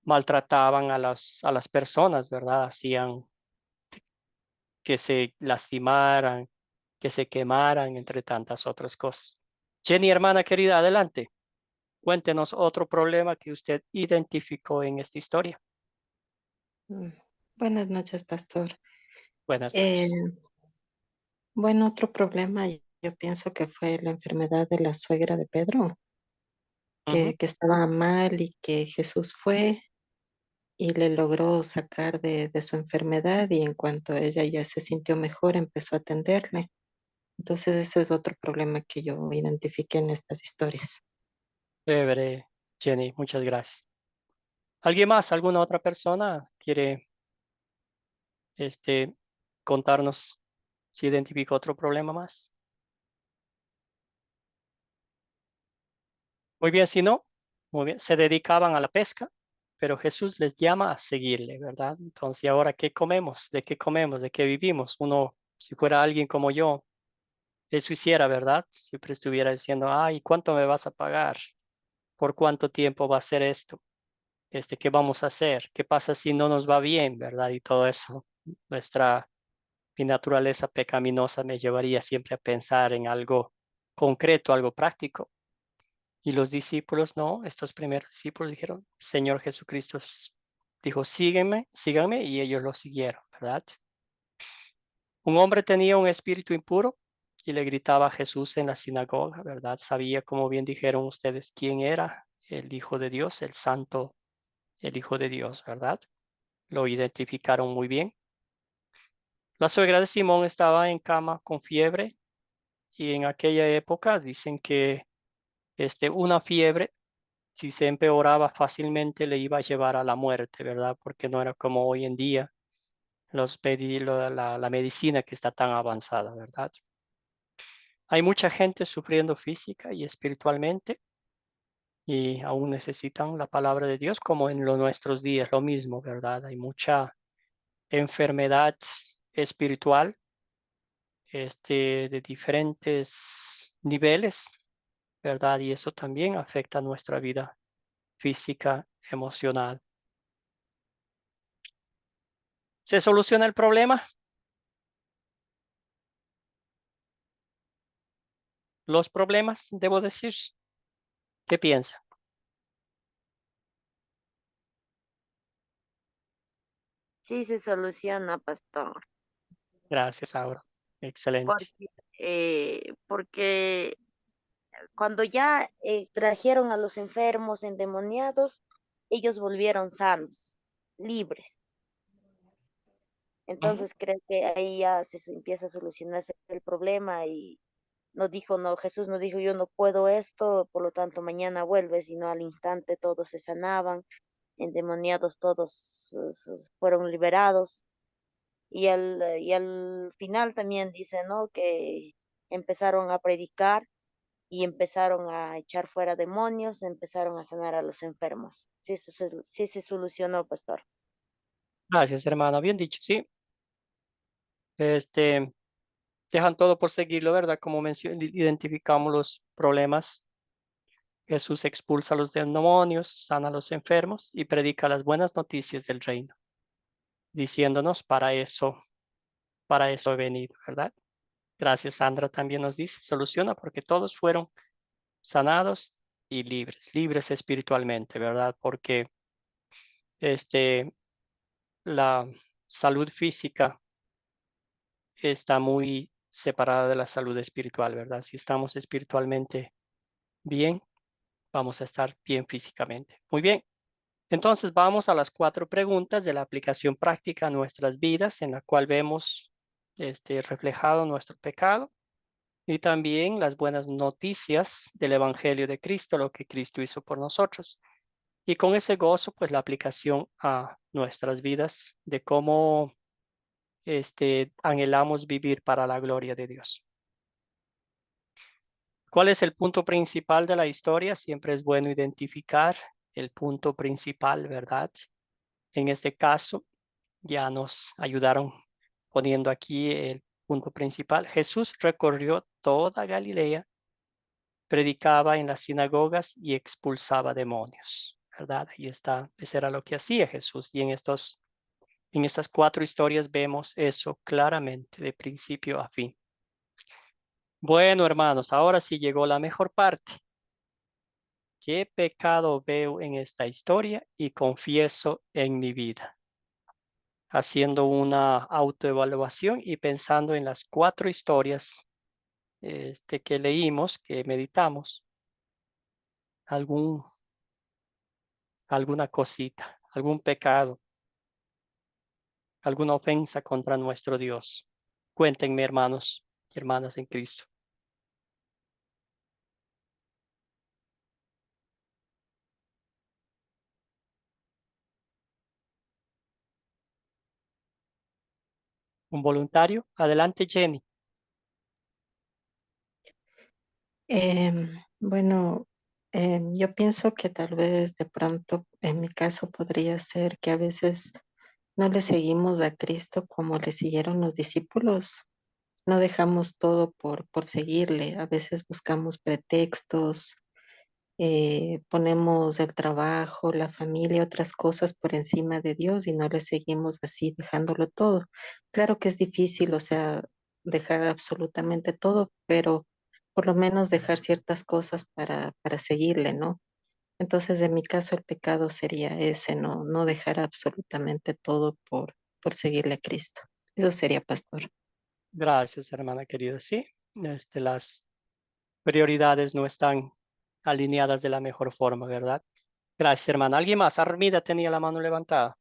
Speaker 1: maltrataban a las personas, ¿verdad? Hacían que se lastimaran, que se quemaran, entre tantas otras cosas. Jenny, hermana querida, adelante. Cuéntenos otro problema que usted identificó en esta historia.
Speaker 11: Buenas noches, pastor.
Speaker 1: Buenas
Speaker 11: Eh,
Speaker 1: noches.
Speaker 11: bueno, otro problema, yo pienso que fue la enfermedad de la suegra de Pedro,
Speaker 1: Ujú.
Speaker 11: que estaba mal y que Jesús fue y le logró sacar de su enfermedad y en cuanto ella ya se sintió mejor, empezó a atenderle. Entonces ese es otro problema que yo identifiqué en estas historias.
Speaker 1: Chévere, Jenny, muchas gracias. ¿Alguien más, alguna otra persona quiere este, contarnos si identificó otro problema más? Muy bien, si no, muy bien, se dedicaban a la pesca, pero Jesús les llama a seguirle, ¿verdad? Entonces, ¿y ahora qué comemos? ¿De qué comemos? ¿De qué vivimos? Uno, si fuera alguien como yo, eso hiciera, ¿verdad? Siempre estuviera diciendo, ay, ¿cuánto me vas a pagar? ¿Por cuánto tiempo va a ser esto? ¿Qué vamos a hacer? ¿Qué pasa si no nos va bien, verdad? Y todo eso. Mi naturaleza pecaminosa me llevaría siempre a pensar en algo concreto, algo práctico. Y los discípulos no, estos primeros discípulos dijeron, Señor Jesucristo dijo, sígueme, síganme, y ellos lo siguieron, ¿verdad? Un hombre tenía un espíritu impuro y le gritaba a Jesús en la sinagoga, ¿verdad? Sabía, como bien dijeron ustedes, quién era el Hijo de Dios, el Santo, el Hijo de Dios, ¿verdad? Lo identificaron muy bien. La suegra de Simón estaba en cama con fiebre y en aquella época dicen que una fiebre, si se empeoraba fácilmente, le iba a llevar a la muerte, ¿verdad? Porque no era como hoy en día la medicina que está tan avanzada, ¿verdad? Hay mucha gente sufriendo física y espiritualmente y aún necesitan la palabra de Dios, como en nuestros días, lo mismo, ¿verdad? Hay mucha enfermedad espiritual de diferentes niveles, ¿verdad? Y eso también afecta nuestra vida física, emocional. ¿Se soluciona el problema? Los problemas, debo decir. ¿Qué piensa?
Speaker 8: Sí se soluciona, pastor,
Speaker 1: Gracias, Aura. Excelente.
Speaker 8: porque cuando ya trajeron a los enfermos endemoniados, ellos volvieron sanos, libres.
Speaker 1: Ujú.
Speaker 8: Entonces creo que ahí ya empieza a solucionarse el problema y no dijo, no, Jesús no dijo, yo no puedo esto, por lo tanto mañana vuelve, sino al instante todos se sanaban, endemoniados todos fueron liberados. Y al final también dice, ¿no? Que empezaron a predicar y empezaron a echar fuera demonios, empezaron a sanar a los enfermos. Sí, sí se solucionó, pastor.
Speaker 1: Gracias, hermana. Bien dicho, sí. dejan todo por seguirlo, ¿verdad? Como identificamos los problemas. Jesús expulsa a los demonios, sana a los enfermos y predica las buenas noticias del reino, diciéndonos, para eso he venido, ¿verdad? Gracias, Sandra también nos dice, soluciona porque todos fueron sanados y libres espiritualmente, ¿verdad? Porque la salud física está muy separada de la salud espiritual, ¿verdad? Si estamos espiritualmente bien, vamos a estar bien físicamente. Muy bien. Entonces vamos a las 4 preguntas de la aplicación práctica a nuestras vidas, en la cual vemos reflejado nuestro pecado y también las buenas noticias del Evangelio de Cristo, lo que Cristo hizo por nosotros. Y con ese gozo, pues la aplicación a nuestras vidas de cómo anhelamos vivir para la gloria de Dios. ¿Cuál es el punto principal de la historia? Siempre es bueno identificar el punto principal, ¿verdad? En este caso, ya nos ayudaron poniendo aquí el punto principal. Jesús recorrió toda Galilea, predicaba en las sinagogas y expulsaba demonios, ¿verdad? Ahí está, eso era lo que hacía Jesús. Y en estas 4 historias vemos eso claramente, de principio a fin. Bueno, hermanos, ahora sí llegó la mejor parte. ¿Qué pecado veo en esta historia y confieso en mi vida? Haciendo una autoevaluación y pensando en las 4 historias que leímos, que meditamos, alguna cosita, algún pecado, alguna ofensa contra nuestro Dios. Cuéntenme, hermanos y hermanas en Cristo. ¿Un voluntario? Adelante, Jenny.
Speaker 11: Bueno, yo pienso que tal vez de pronto en mi caso podría ser que a veces no le seguimos a Cristo como le siguieron los discípulos. No dejamos todo por seguirle. A veces buscamos pretextos, ponemos el trabajo, la familia, otras cosas por encima de Dios y no le seguimos así, dejándolo todo. Claro que es difícil, o sea, dejar absolutamente todo, pero por lo menos dejar ciertas cosas para seguirle, ¿no? Entonces, en mi caso, el pecado sería ese, no dejar absolutamente todo por seguirle a Cristo. Eso sería, pastor.
Speaker 1: Gracias, hermana querida. Sí, las prioridades no están alineadas de la mejor forma, ¿verdad? Gracias, hermana. ¿Alguien más? Armida tenía la mano levantada.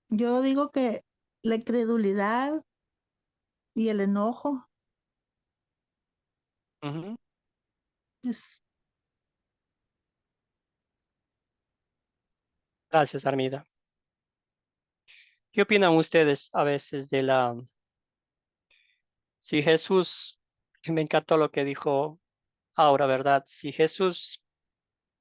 Speaker 9: Yo digo que la incredulidad y el enojo
Speaker 1: Ujú.
Speaker 9: es
Speaker 1: Gracias, Armida. ¿Qué opinan ustedes a veces si Jesús, me encantó lo que dijo ahora, ¿verdad? Si Jesús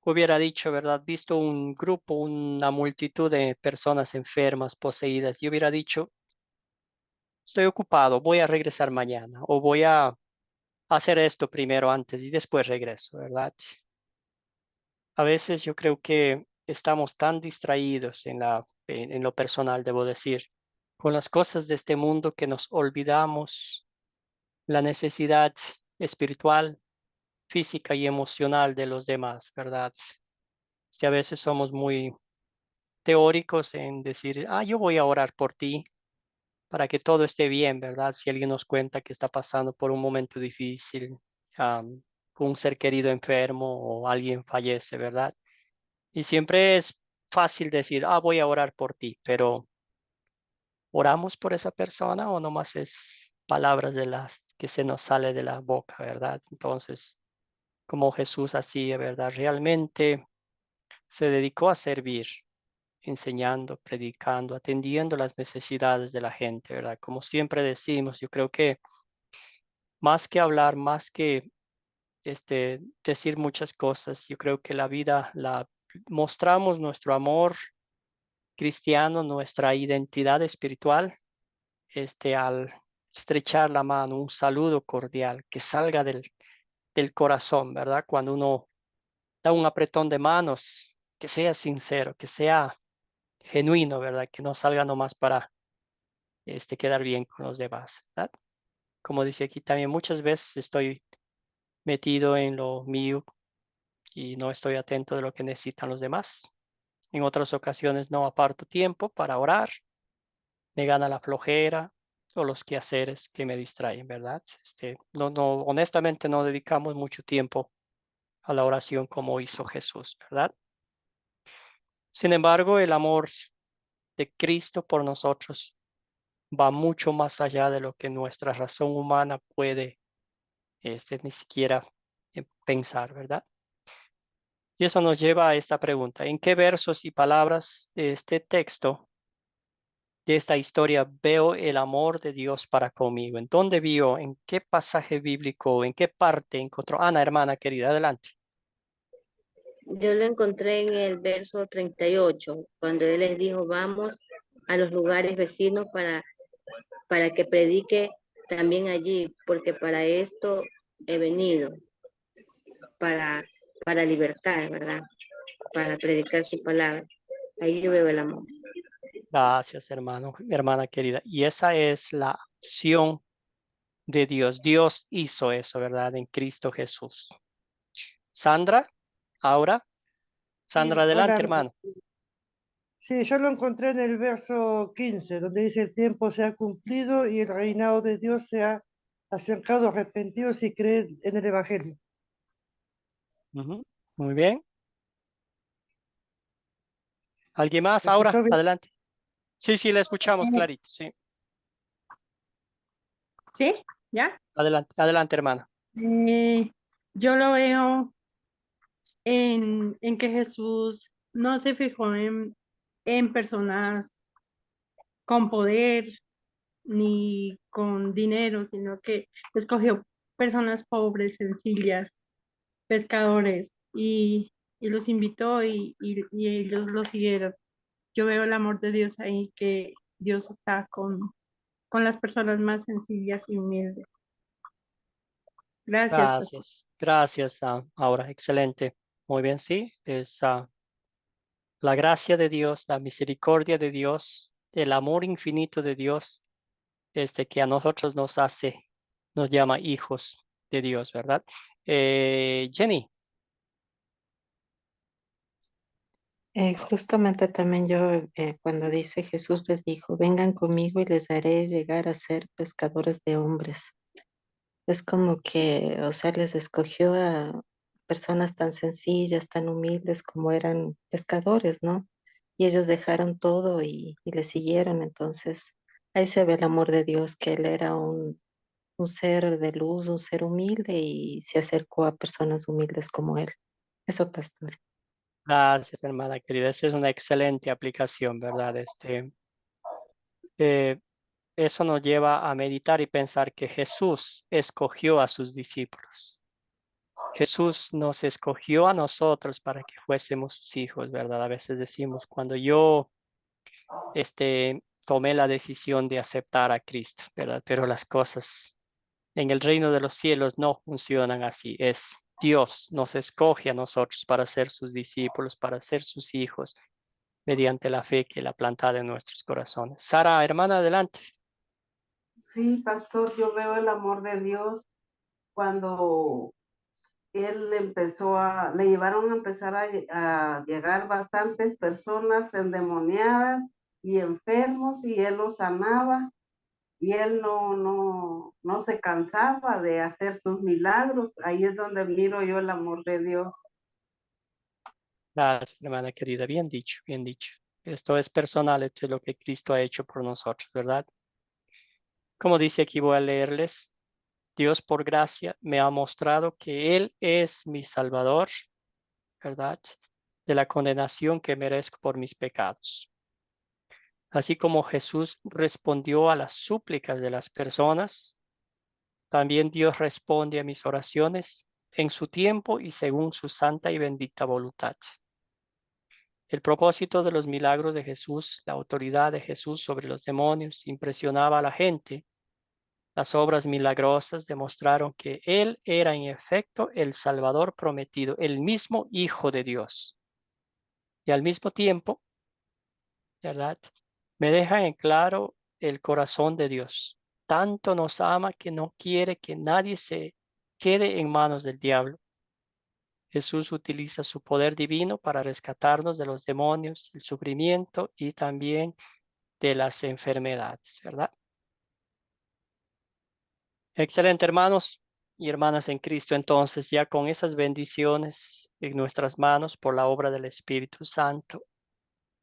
Speaker 1: hubiera dicho, ¿verdad? Visto un grupo, una multitud de personas enfermas, poseídas, y hubiera dicho, estoy ocupado, voy a regresar mañana, o voy a hacer esto primero antes y después regreso, ¿verdad? A veces yo creo que estamos tan distraídos en lo personal, debo decir, con las cosas de este mundo que nos olvidamos la necesidad espiritual, física y emocional de los demás, ¿verdad? Si a veces somos muy teóricos en decir, yo voy a orar por ti para que todo esté bien, ¿verdad? Si alguien nos cuenta que está pasando por un momento difícil, con un ser querido enfermo o alguien fallece, ¿verdad? Y siempre es fácil decir, voy a orar por ti, pero ¿oramos por esa persona o nomás es palabras de las que se nos sale de la boca, ¿verdad? Entonces, como Jesús hacía, ¿verdad? Realmente se dedicó a servir, enseñando, predicando, atendiendo las necesidades de la gente, ¿verdad? Como siempre decimos, yo creo que más que hablar, más que decir muchas cosas, yo creo que la vida la mostramos nuestro amor cristiano, nuestra identidad espiritual, al estrechar la mano, un saludo cordial que salga del corazón, ¿verdad? Cuando uno da un apretón de manos, que sea sincero, que sea genuino, ¿verdad? Que no salga nomás para quedar bien con los demás, ¿verdad? Como dice aquí también, muchas veces estoy metido en lo mío y no estoy atento de lo que necesitan los demás. En otras ocasiones no aparto tiempo para orar, me gana la flojera o los quehaceres que me distraen, ¿verdad? Honestamente no dedicamos mucho tiempo a la oración como hizo Jesús, ¿verdad? Sin embargo, el amor de Cristo por nosotros va mucho más allá de lo que nuestra razón humana puede ni siquiera pensar, ¿verdad? Y esto nos lleva a esta pregunta: ¿en qué versos y palabras de este texto, de esta historia, veo el amor de Dios para conmigo? ¿En dónde vio? ¿En qué pasaje bíblico? ¿En qué parte encontró? Ana, hermana querida, adelante.
Speaker 6: Yo lo encontré en el verso 38, cuando él les dijo, vamos a los lugares vecinos para que predique también allí, porque para esto he venido, para, para libertad, ¿verdad? Para predicar su palabra. Ahí yo veo el amor.
Speaker 1: Gracias, hermana querida. Y esa es la acción de Dios. Dios hizo eso, ¿verdad? En Cristo Jesús. Sandra, ahora. Sandra,
Speaker 5: Sí,
Speaker 1: adelante,
Speaker 5: hola.
Speaker 1: hermano.
Speaker 5: Sí, yo lo encontré en el verso 15, donde dice: el tiempo se ha cumplido y el reinado de Dios se ha acercado. Arrepentidos y creed en el Evangelio.
Speaker 1: Ujú. Muy bien. ¿Alguien más
Speaker 5: ¿Se
Speaker 1: ahora?
Speaker 5: escuchó bien?
Speaker 1: Adelante. Sí, sí, la escuchamos clarito, sí.
Speaker 10: ¿Sí? ¿Ya?
Speaker 1: Adelante, adelante, hermana.
Speaker 10: Yo lo veo en que Jesús no se fijó en personas con poder ni con dinero, sino que escogió personas pobres, sencillas, pescadores, y los invitó y ellos lo siguieron. Yo veo el amor de Dios ahí, que Dios está con las personas más sencillas y humildes. Gracias, pastor.
Speaker 1: Gracias, ahora, excelente. Muy bien, sí, es la gracia de Dios, la misericordia de Dios, el amor infinito de Dios, que a nosotros nos llama hijos de Dios, ¿verdad? Jenny.
Speaker 11: Justamente también yo, cuando dice Jesús les dijo, vengan conmigo y les haré llegar a ser pescadores de hombres. Es como que, o sea, les escogió a personas tan sencillas, tan humildes como eran pescadores, ¿no? Y ellos dejaron todo y le siguieron. Entonces, ahí se ve el amor de Dios, que Él era un ser de luz, un ser humilde y se acercó a personas humildes como Él. Eso, pastor.
Speaker 1: Gracias, hermana querida. Esa es una excelente aplicación, ¿verdad? Eh, Eso nos lleva a meditar y pensar que Jesús escogió a sus discípulos. Jesús nos escogió a nosotros para que fuésemos sus hijos, ¿verdad? A veces decimos, cuando yo tomé la decisión de aceptar a Cristo, ¿verdad? Pero las cosas en el reino de los cielos no funcionan así. Es Dios nos escoge a nosotros para ser sus discípulos, para ser sus hijos, mediante la fe que Él ha plantado en nuestros corazones. Sara, hermana, adelante.
Speaker 2: Sí, pastor, yo veo el amor de Dios cuando le llevaron a empezar a llegar bastantes personas endemoniadas y enfermos, y él los sanaba, y él no se cansaba de hacer sus milagros. Ahí es donde miro yo el amor de Dios.
Speaker 1: Gracias, hermana querida. Bien dicho, bien dicho. Esto es personal, esto es lo que Cristo ha hecho por nosotros, ¿verdad? Como dice aquí, voy a leerles. Dios por gracia me ha mostrado que Él es mi Salvador, ¿verdad? De la condenación que merezco por mis pecados. Así como Jesús respondió a las súplicas de las personas, también Dios responde a mis oraciones en su tiempo y según su santa y bendita voluntad. El propósito de los milagros de Jesús, la autoridad de Jesús sobre los demonios, impresionaba a la gente. Las obras milagrosas demostraron que Él era en efecto el Salvador prometido, el mismo Hijo de Dios. Y al mismo tiempo, ¿verdad? Me deja en claro el corazón de Dios. Tanto nos ama que no quiere que nadie se quede en manos del diablo. Jesús utiliza su poder divino para rescatarnos de los demonios, el sufrimiento y también de las enfermedades, ¿verdad? Excelente, hermanos y hermanas en Cristo. Entonces, ya con esas bendiciones en nuestras manos por la obra del Espíritu Santo,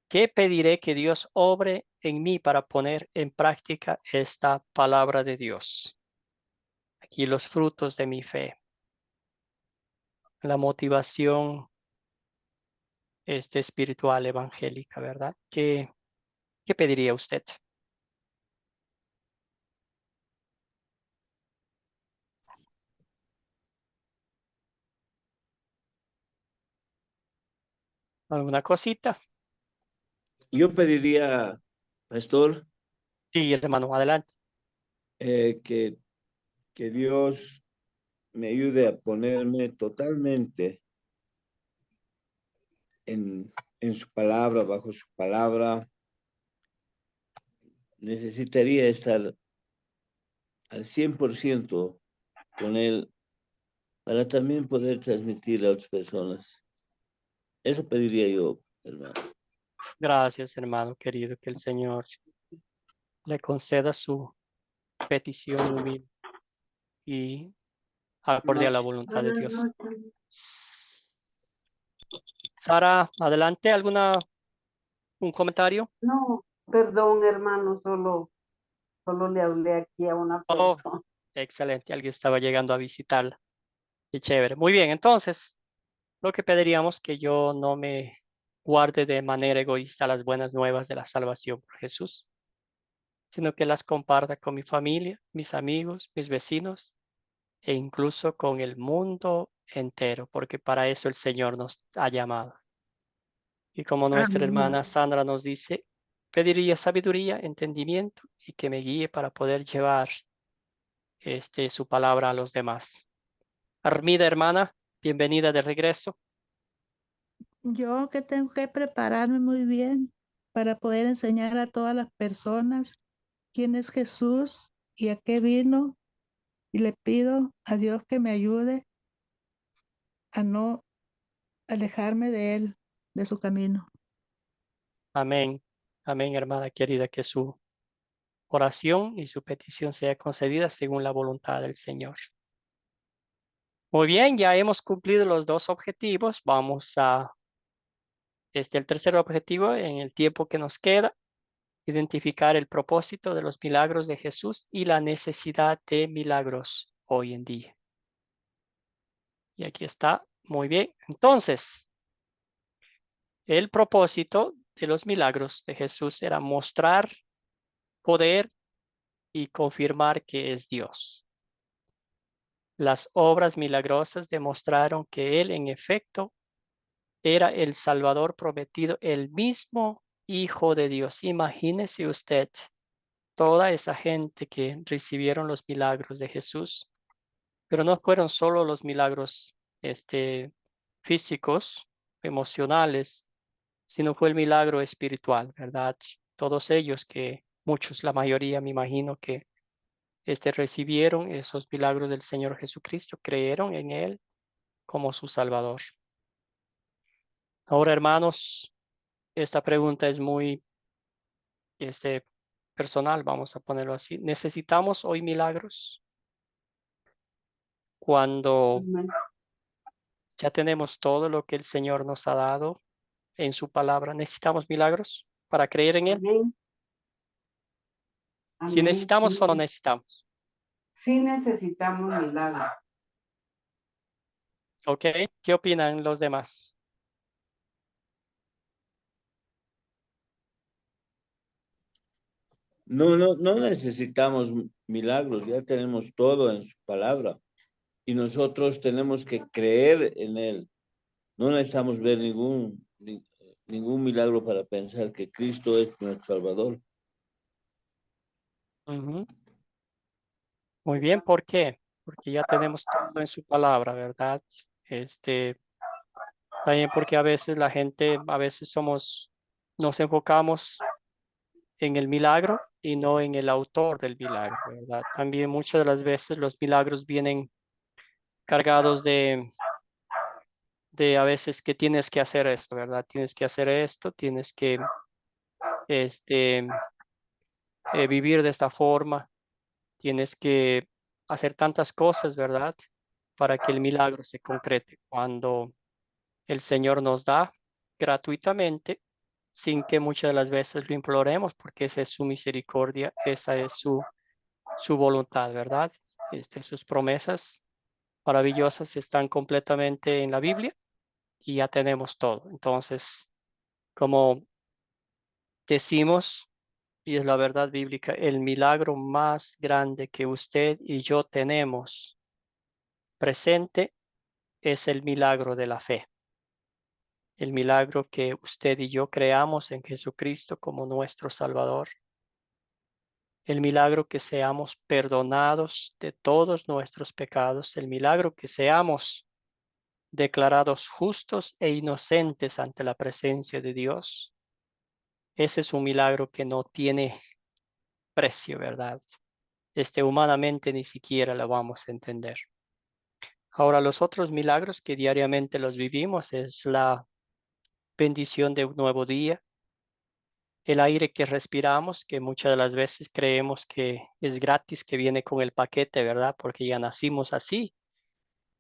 Speaker 1: ¿qué pediré que Dios obre en mí para poner en práctica esta palabra de Dios? Aquí los frutos de mi fe. La motivación espiritual evangélica, ¿verdad? ¿Qué pediría usted? ¿Alguna cosita?
Speaker 7: Yo pediría, pastor,
Speaker 1: Sí, hermano, adelante.
Speaker 7: que Dios me ayude a ponerme totalmente en su palabra, bajo su palabra. Necesitaría estar al 100% con Él para también poder transmitir a otras personas. Eso pediría yo, hermano.
Speaker 1: Gracias, hermano querido, que el Señor le conceda su petición humilde y acorde a la voluntad de
Speaker 2: Buenas
Speaker 1: Dios.
Speaker 2: noches.
Speaker 1: Sara, adelante, un comentario?
Speaker 2: No, perdón, hermano, solo le hablé aquí a una
Speaker 1: Oh,
Speaker 2: persona.
Speaker 1: excelente, alguien estaba llegando a visitarla. Qué chévere. Muy bien, entonces, lo que pediríamos que yo no me guarde de manera egoísta las buenas nuevas de la salvación por Jesús, sino que las comparta con mi familia, mis amigos, mis vecinos e incluso con el mundo entero, porque para eso el Señor nos ha llamado. Y como nuestra
Speaker 2: Amén.
Speaker 1: hermana Sandra nos dice, pediría sabiduría, entendimiento y que me guíe para poder llevar su palabra a los demás. Armida, hermana, bienvenida de regreso.
Speaker 9: Yo que tengo que prepararme muy bien para poder enseñar a todas las personas quién es Jesús y a qué vino. Y le pido a Dios que me ayude a no alejarme de Él, de su camino.
Speaker 1: Amén. Amén, hermana querida, que su oración y su petición sea concedida según la voluntad del Señor. Muy bien, ya hemos cumplido los dos objetivos. Vamos a el tercer objetivo en el tiempo que nos queda, identificar el propósito de los milagros de Jesús y la necesidad de milagros hoy en día. Y aquí está, muy bien. Entonces, el propósito de los milagros de Jesús era mostrar poder y confirmar que es Dios. Las obras milagrosas demostraron que Él, en efecto, era el Salvador prometido, el mismo Hijo de Dios. Imagínese usted toda esa gente que recibieron los milagros de Jesús, pero no fueron solo los milagros físicos, emocionales, sino fue el milagro espiritual, ¿verdad? Todos ellos que muchos, la mayoría me imagino que recibieron esos milagros del Señor Jesucristo, creyeron en Él como su Salvador. Ahora, hermanos, esta pregunta es muy personal, vamos a ponerlo así. ¿Necesitamos hoy milagros? Cuando
Speaker 2: Amén.
Speaker 1: ya tenemos todo lo que el Señor nos ha dado en su palabra, ¿necesitamos milagros para creer en Él?
Speaker 2: Amén.
Speaker 1: Si
Speaker 2: Amén.
Speaker 1: necesitamos o no necesitamos.
Speaker 2: Sí necesitamos milagros.
Speaker 1: ¿Ok? ¿Qué opinan los demás?
Speaker 7: No necesitamos milagros, ya tenemos todo en su palabra. Y nosotros tenemos que creer en Él. No necesitamos ver ningún milagro para pensar que Cristo es nuestro Salvador.
Speaker 1: Muy bien, ¿por qué? Porque ya tenemos todo en su palabra, ¿verdad? También porque a veces la gente, nos enfocamos en el milagro y no en el autor del milagro, ¿verdad? También muchas de las veces los milagros vienen cargados de a veces que tienes que hacer esto, ¿verdad? Tienes que hacer esto, tienes que este, vivir de esta forma, tienes que hacer tantas cosas, ¿verdad? Para que el milagro se concrete. Cuando el Señor nos da gratuitamente, sin que muchas de las veces lo imploremos, porque esa es su misericordia, esa es su voluntad, ¿verdad? Sus promesas maravillosas están completamente en la Biblia y ya tenemos todo. Entonces, como decimos, y es la verdad bíblica, el milagro más grande que usted y yo tenemos presente es el milagro de la fe. El milagro que usted y yo creamos en Jesucristo como nuestro Salvador. El milagro que seamos perdonados de todos nuestros pecados. El milagro que seamos declarados justos e inocentes ante la presencia de Dios. Ese es un milagro que no tiene precio, ¿verdad? Humanamente ni siquiera lo vamos a entender. Ahora, los otros milagros que diariamente los vivimos es la bendición de un nuevo día, el aire que respiramos, que muchas de las veces creemos que es gratis, que viene con el paquete, ¿verdad? Porque ya nacimos así.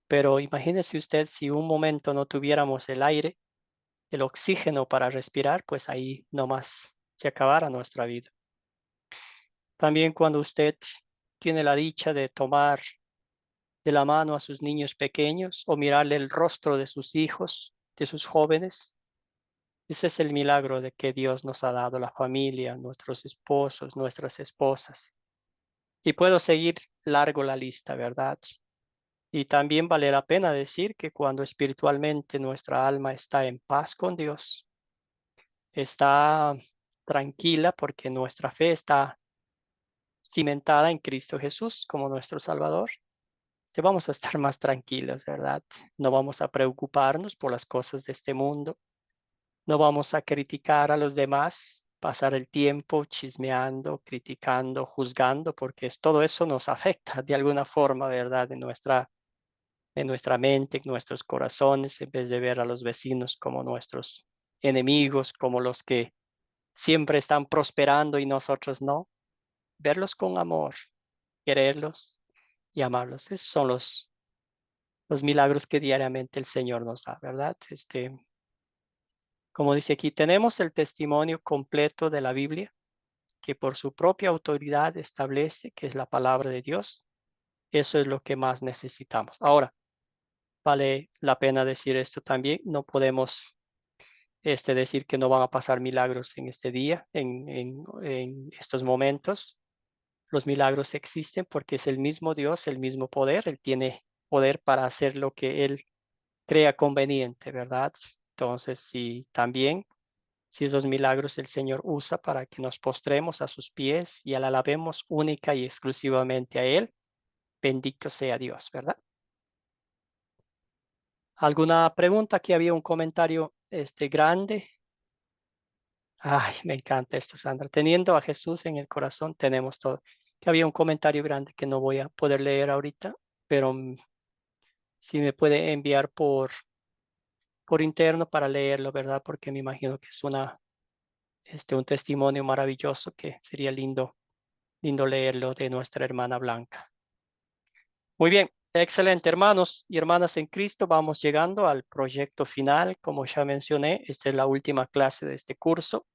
Speaker 1: Pero imagínese usted si un momento no tuviéramos el aire, el oxígeno para respirar, pues ahí nomás se acabara nuestra vida. También cuando usted tiene la dicha de tomar de la mano a sus niños pequeños o mirarle el rostro de sus hijos, de sus jóvenes, ese es el milagro de que Dios nos ha dado, la familia, nuestros esposos, nuestras esposas. Y puedo seguir largo la lista, ¿verdad? Y también vale la pena decir que cuando espiritualmente nuestra alma está en paz con Dios, está tranquila porque nuestra fe está cimentada en Cristo Jesús como nuestro Salvador, vamos a estar más tranquilos, ¿verdad? No vamos a preocuparnos por las cosas de este mundo, no vamos a criticar a los demás, pasar el tiempo chismeando, criticando, juzgando, porque todo eso nos afecta de alguna forma, ¿verdad? En nuestra mente, en nuestros corazones, en vez de ver a los vecinos como nuestros enemigos, como los que siempre están prosperando y nosotros no. Verlos con amor, quererlos y amarlos. Esos son los milagros que diariamente el Señor nos da, ¿verdad? Como dice aquí, tenemos el testimonio completo de la Biblia, que por su propia autoridad establece que es la palabra de Dios. Eso es lo que más necesitamos. Ahora, vale la pena decir esto también. No podemos decir que no van a pasar milagros en este día, en estos momentos. Los milagros existen porque es el mismo Dios, el mismo poder. Él tiene poder para hacer lo que Él crea conveniente, ¿verdad? Entonces, si los milagros el Señor usa para que nos postremos a sus pies y la alabemos única y exclusivamente a Él, bendito sea Dios, ¿verdad? ¿Alguna pregunta? Aquí había un comentario grande. Ay, me encanta esto, Sandra. Teniendo a Jesús en el corazón, tenemos todo. Que había un comentario grande que no voy a poder leer ahorita, pero si me puede enviar por interno para leerlo, ¿verdad? Porque me imagino que es un testimonio maravilloso que sería lindo leerlo de nuestra hermana Blanca. Muy bien, excelente, hermanos y hermanas en Cristo. Vamos llegando al proyecto final. Como ya mencioné, esta es la última clase de este curso.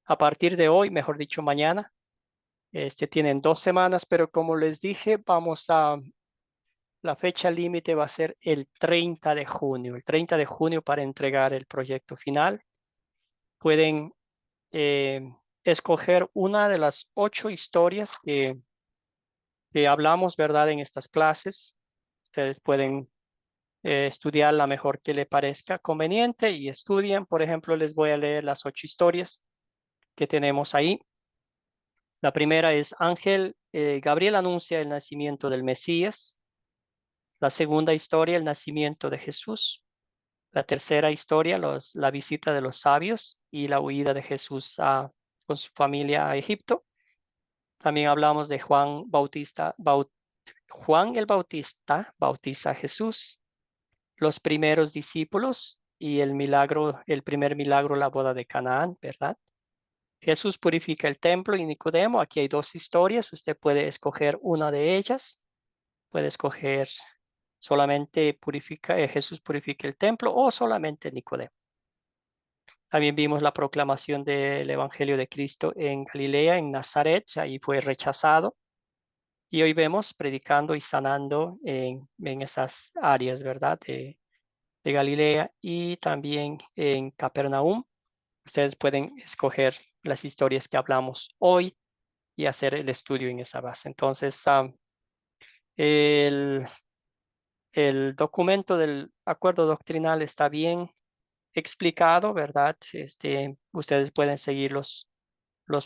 Speaker 1: A partir de hoy, mejor dicho, mañana, tienen 2 semanas, pero como les dije, la fecha límite va a ser el 30 de junio. El 30 de junio para entregar el proyecto final. Pueden escoger una de las 8 historias que hablamos, ¿verdad? En estas clases. Ustedes pueden estudiar la mejor que le parezca conveniente y estudien. Por ejemplo, les voy a leer las 8 historias que tenemos ahí. La primera es Gabriel anuncia el nacimiento del Mesías. La segunda historia, el nacimiento de Jesús. La tercera historia, la visita de los sabios y la huida de Jesús con su familia a Egipto. También hablamos de Juan el Bautista bautiza a Jesús, los primeros discípulos y el primer milagro, la boda de Canaán, ¿verdad? Jesús purifica el templo y Nicodemo. Aquí hay 2 historias. Usted puede escoger una de ellas. Puede escoger solamente Jesús purifica el templo o solamente Nicodemo. También vimos la proclamación del Evangelio de Cristo en Galilea, en Nazaret. Ahí fue rechazado. Y hoy vemos predicando y sanando en esas áreas, ¿verdad? De Galilea y también en Capernaum. Ustedes pueden escoger las historias que hablamos hoy y hacer el estudio en esa base. Entonces, el documento del acuerdo doctrinal está bien explicado, ¿verdad? Ustedes pueden seguir los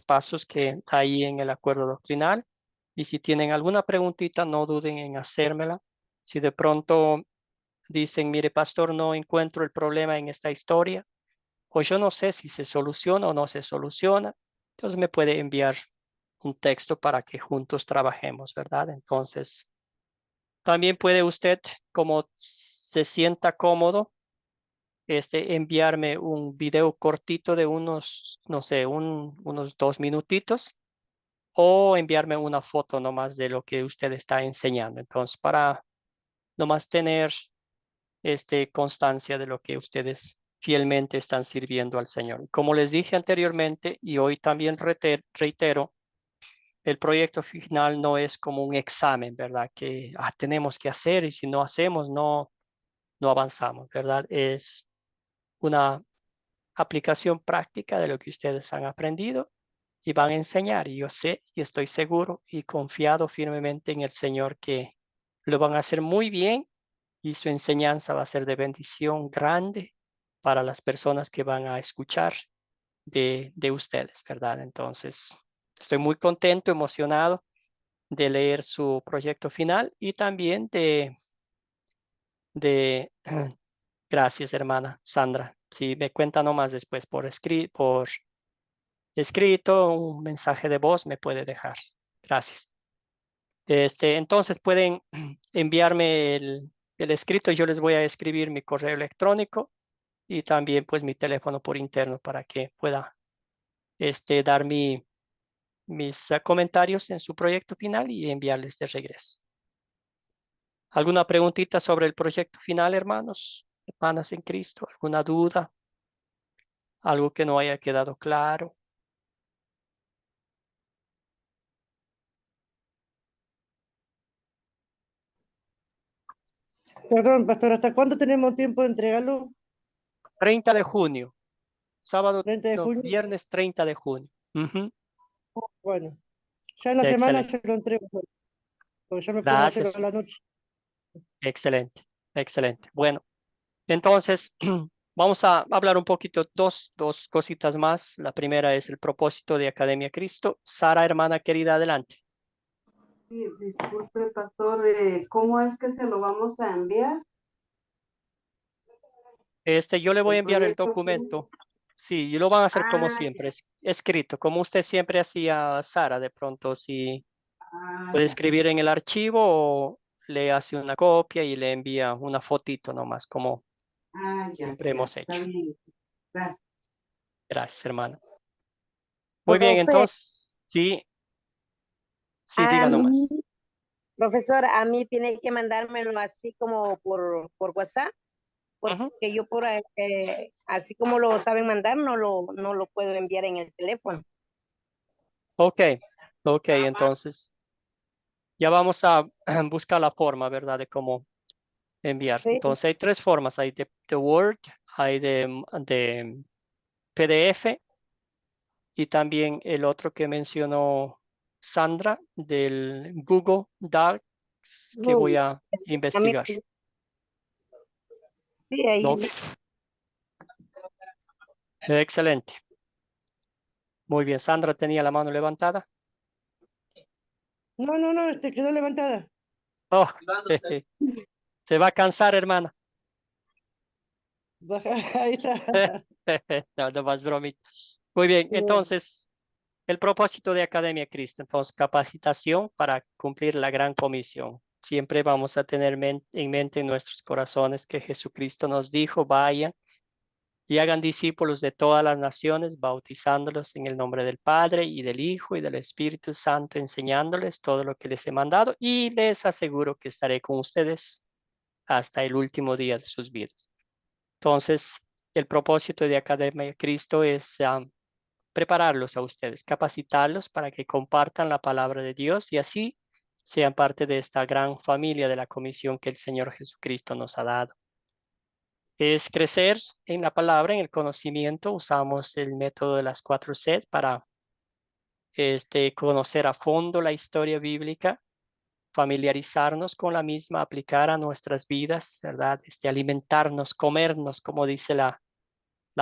Speaker 1: pasos que hay en el acuerdo doctrinal. Y si tienen alguna preguntita, no duden en hacérmela. Si de pronto dicen, mire, pastor, no encuentro el problema en esta historia, o yo no sé si se soluciona o no se soluciona, entonces me puede enviar un texto para que juntos trabajemos, ¿verdad? Entonces, también puede usted, como se sienta cómodo, enviarme un video cortito de unos, no sé, unos 2 minutitos o enviarme una foto nomás de lo que usted está enseñando. Entonces, para nomás tener constancia de lo que ustedes fielmente están sirviendo al Señor. Como les dije anteriormente y hoy también reitero, el proyecto final no es como un examen, ¿verdad? Que tenemos que hacer y si no hacemos, no avanzamos, ¿verdad? Es una aplicación práctica de lo que ustedes han aprendido y van a enseñar. Y yo sé y estoy seguro y confiado firmemente en el Señor que lo van a hacer muy bien y su enseñanza va a ser de bendición grande para las personas que van a escuchar de ustedes, ¿verdad? Entonces, estoy muy contento, emocionado de leer su proyecto final y también de gracias, hermana Sandra. Si me cuenta nomás después por escrito, un mensaje de voz me puede dejar. Gracias. Entonces pueden enviarme el escrito. Yo les voy a escribir mi correo electrónico y también pues mi teléfono por interno para que pueda dar mis comentarios en su proyecto final y enviarles de regreso. ¿Alguna preguntita sobre el proyecto final, hermanos, hermanas en Cristo? ¿Alguna duda? ¿Algo que no haya quedado claro?
Speaker 5: Perdón, pastor, ¿hasta cuándo tenemos tiempo de entregarlo?
Speaker 1: 30 de junio, sábado,
Speaker 5: 30 de
Speaker 1: no,
Speaker 5: junio.
Speaker 1: viernes 30 de junio.
Speaker 5: Bueno, ya en la semana
Speaker 1: Excelente.
Speaker 5: se lo entrego, porque ya me pongo a hacerlo
Speaker 1: Gracias.
Speaker 5: a la noche.
Speaker 1: Excelente, excelente. Bueno, entonces vamos a hablar un poquito, dos cositas más. La primera es el propósito de Academia Cristo. Sara, hermana querida, adelante.
Speaker 2: Sí, disculpe, pastor, ¿cómo es que se lo vamos a enviar?
Speaker 1: Yo le voy a
Speaker 2: El
Speaker 1: enviar el
Speaker 2: proyecto.
Speaker 1: documento. Sí, y lo van a hacer como
Speaker 2: Ah,
Speaker 1: siempre, escrito, como usted siempre hacía, Sara. De pronto, si puede
Speaker 2: ya.
Speaker 1: escribir en el archivo o le hace una copia y le envía una fotito nomás, como
Speaker 2: Ya,
Speaker 1: siempre
Speaker 2: ya,
Speaker 1: hemos
Speaker 2: está
Speaker 1: hecho.
Speaker 2: bien. Gracias.
Speaker 1: Gracias, hermana. Muy bien,
Speaker 12: Profe,
Speaker 1: entonces, sí,
Speaker 12: a
Speaker 1: diga
Speaker 12: mí,
Speaker 1: nomás.
Speaker 12: profesor, a mí tiene que mandármelo así como por WhatsApp,
Speaker 1: Ujú.
Speaker 12: porque yo así como lo saben mandar, no lo puedo enviar en el teléfono.
Speaker 1: Ok, entonces ya vamos a buscar la forma, ¿verdad? De cómo enviar.
Speaker 12: Sí,
Speaker 1: Entonces hay 3 formas, hay de Word, hay de PDF y también el otro que mencionó Sandra del Google Docs que voy
Speaker 12: Google.
Speaker 1: a
Speaker 12: A mí,
Speaker 1: investigar.
Speaker 12: Sí, ahí.
Speaker 1: Ok, excelente. Muy bien, Sandra tenía la mano levantada.
Speaker 5: No, no, no, quedó levantada.
Speaker 1: Oh, se va a cansar, hermana.
Speaker 5: Baja, ahí está.
Speaker 1: No, no más bromitas. Muy bien, entonces, el propósito de Academia Cristo, entonces, capacitación para cumplir la gran comisión. Siempre vamos a tener en mente en nuestros corazones que Jesucristo nos dijo, vayan y hagan discípulos de todas las naciones, bautizándolos en el nombre del Padre y del Hijo y del Espíritu Santo, enseñándoles todo lo que les he mandado y les aseguro que estaré con ustedes hasta el último día de sus vidas. Entonces, el propósito de Academia Cristo es prepararlos a ustedes, capacitarlos para que compartan la palabra de Dios y así sean parte de esta gran familia de la comisión que el Señor Jesucristo nos ha dado. Es crecer en la palabra, en el conocimiento. Usamos el método de las 4C para conocer a fondo la historia bíblica, familiarizarnos con la misma, aplicar a nuestras vidas, ¿verdad? Alimentarnos, comernos, como dice la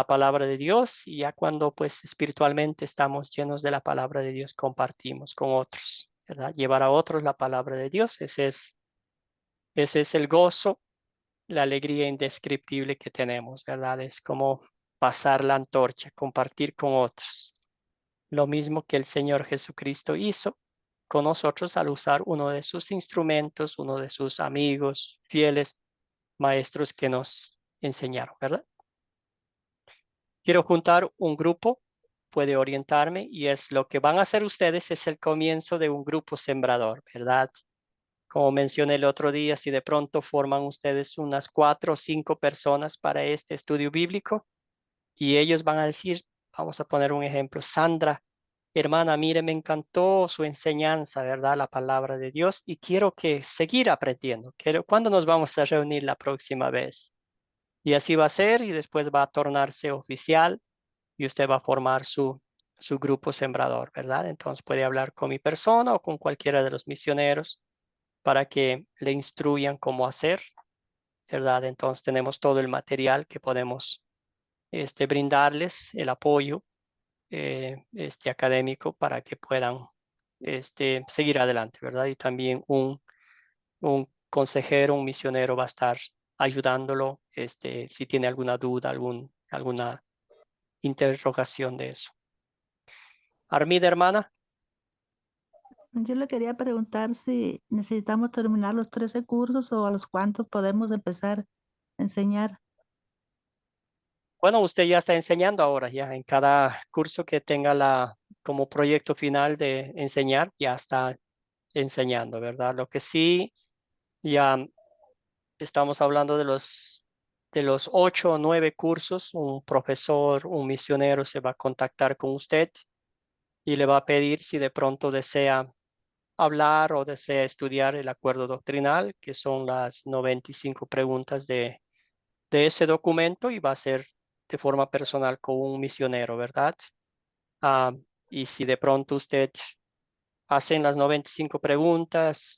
Speaker 1: palabra de Dios, y ya cuando pues espiritualmente estamos llenos de la palabra de Dios, compartimos con otros, ¿verdad? Llevar a otros la palabra de Dios, ese es el gozo, la alegría indescriptible que tenemos, ¿verdad? Es como pasar la antorcha, compartir con otros. Lo mismo que el Señor Jesucristo hizo con nosotros al usar uno de sus instrumentos, uno de sus amigos, fieles maestros que nos enseñaron, ¿verdad? Quiero juntar un grupo, puede orientarme, y es lo que van a hacer ustedes, es el comienzo de un grupo sembrador, ¿verdad? Como mencioné el otro día, si de pronto forman ustedes unas 4 o 5 personas para este estudio bíblico y ellos van a decir, vamos a poner un ejemplo, Sandra, hermana, mire, me encantó su enseñanza, ¿verdad? La palabra de Dios y quiero que seguir aprendiendo. ¿Cuándo nos vamos a reunir la próxima vez? Y así va a ser y después va a tornarse oficial y usted va a formar su grupo sembrador, ¿verdad? Entonces puede hablar con mi persona o con cualquiera de los misioneros para que le instruyan cómo hacer, ¿verdad? Entonces tenemos todo el material que podemos brindarles, el apoyo académico para que puedan seguir adelante, ¿verdad? Y también un consejero, un misionero va a estar ayudándolo si tiene alguna duda, alguna interrogación de eso. Armida, hermana.
Speaker 9: Yo le quería preguntar si necesitamos terminar los 13 cursos o a los cuántos podemos empezar a enseñar.
Speaker 1: Bueno, usted ya está enseñando ahora, ya en cada curso que tenga como proyecto final de enseñar, ya está enseñando, ¿verdad? Lo que sí, ya estamos hablando de los 8 o 9 cursos, un profesor, un misionero se va a contactar con usted y le va a pedir si de pronto desea hablar o desea estudiar el acuerdo doctrinal, que son las 95 preguntas de ese documento y va a ser de forma personal con un misionero, ¿verdad? Ah, y si de pronto usted hacen las 95 preguntas,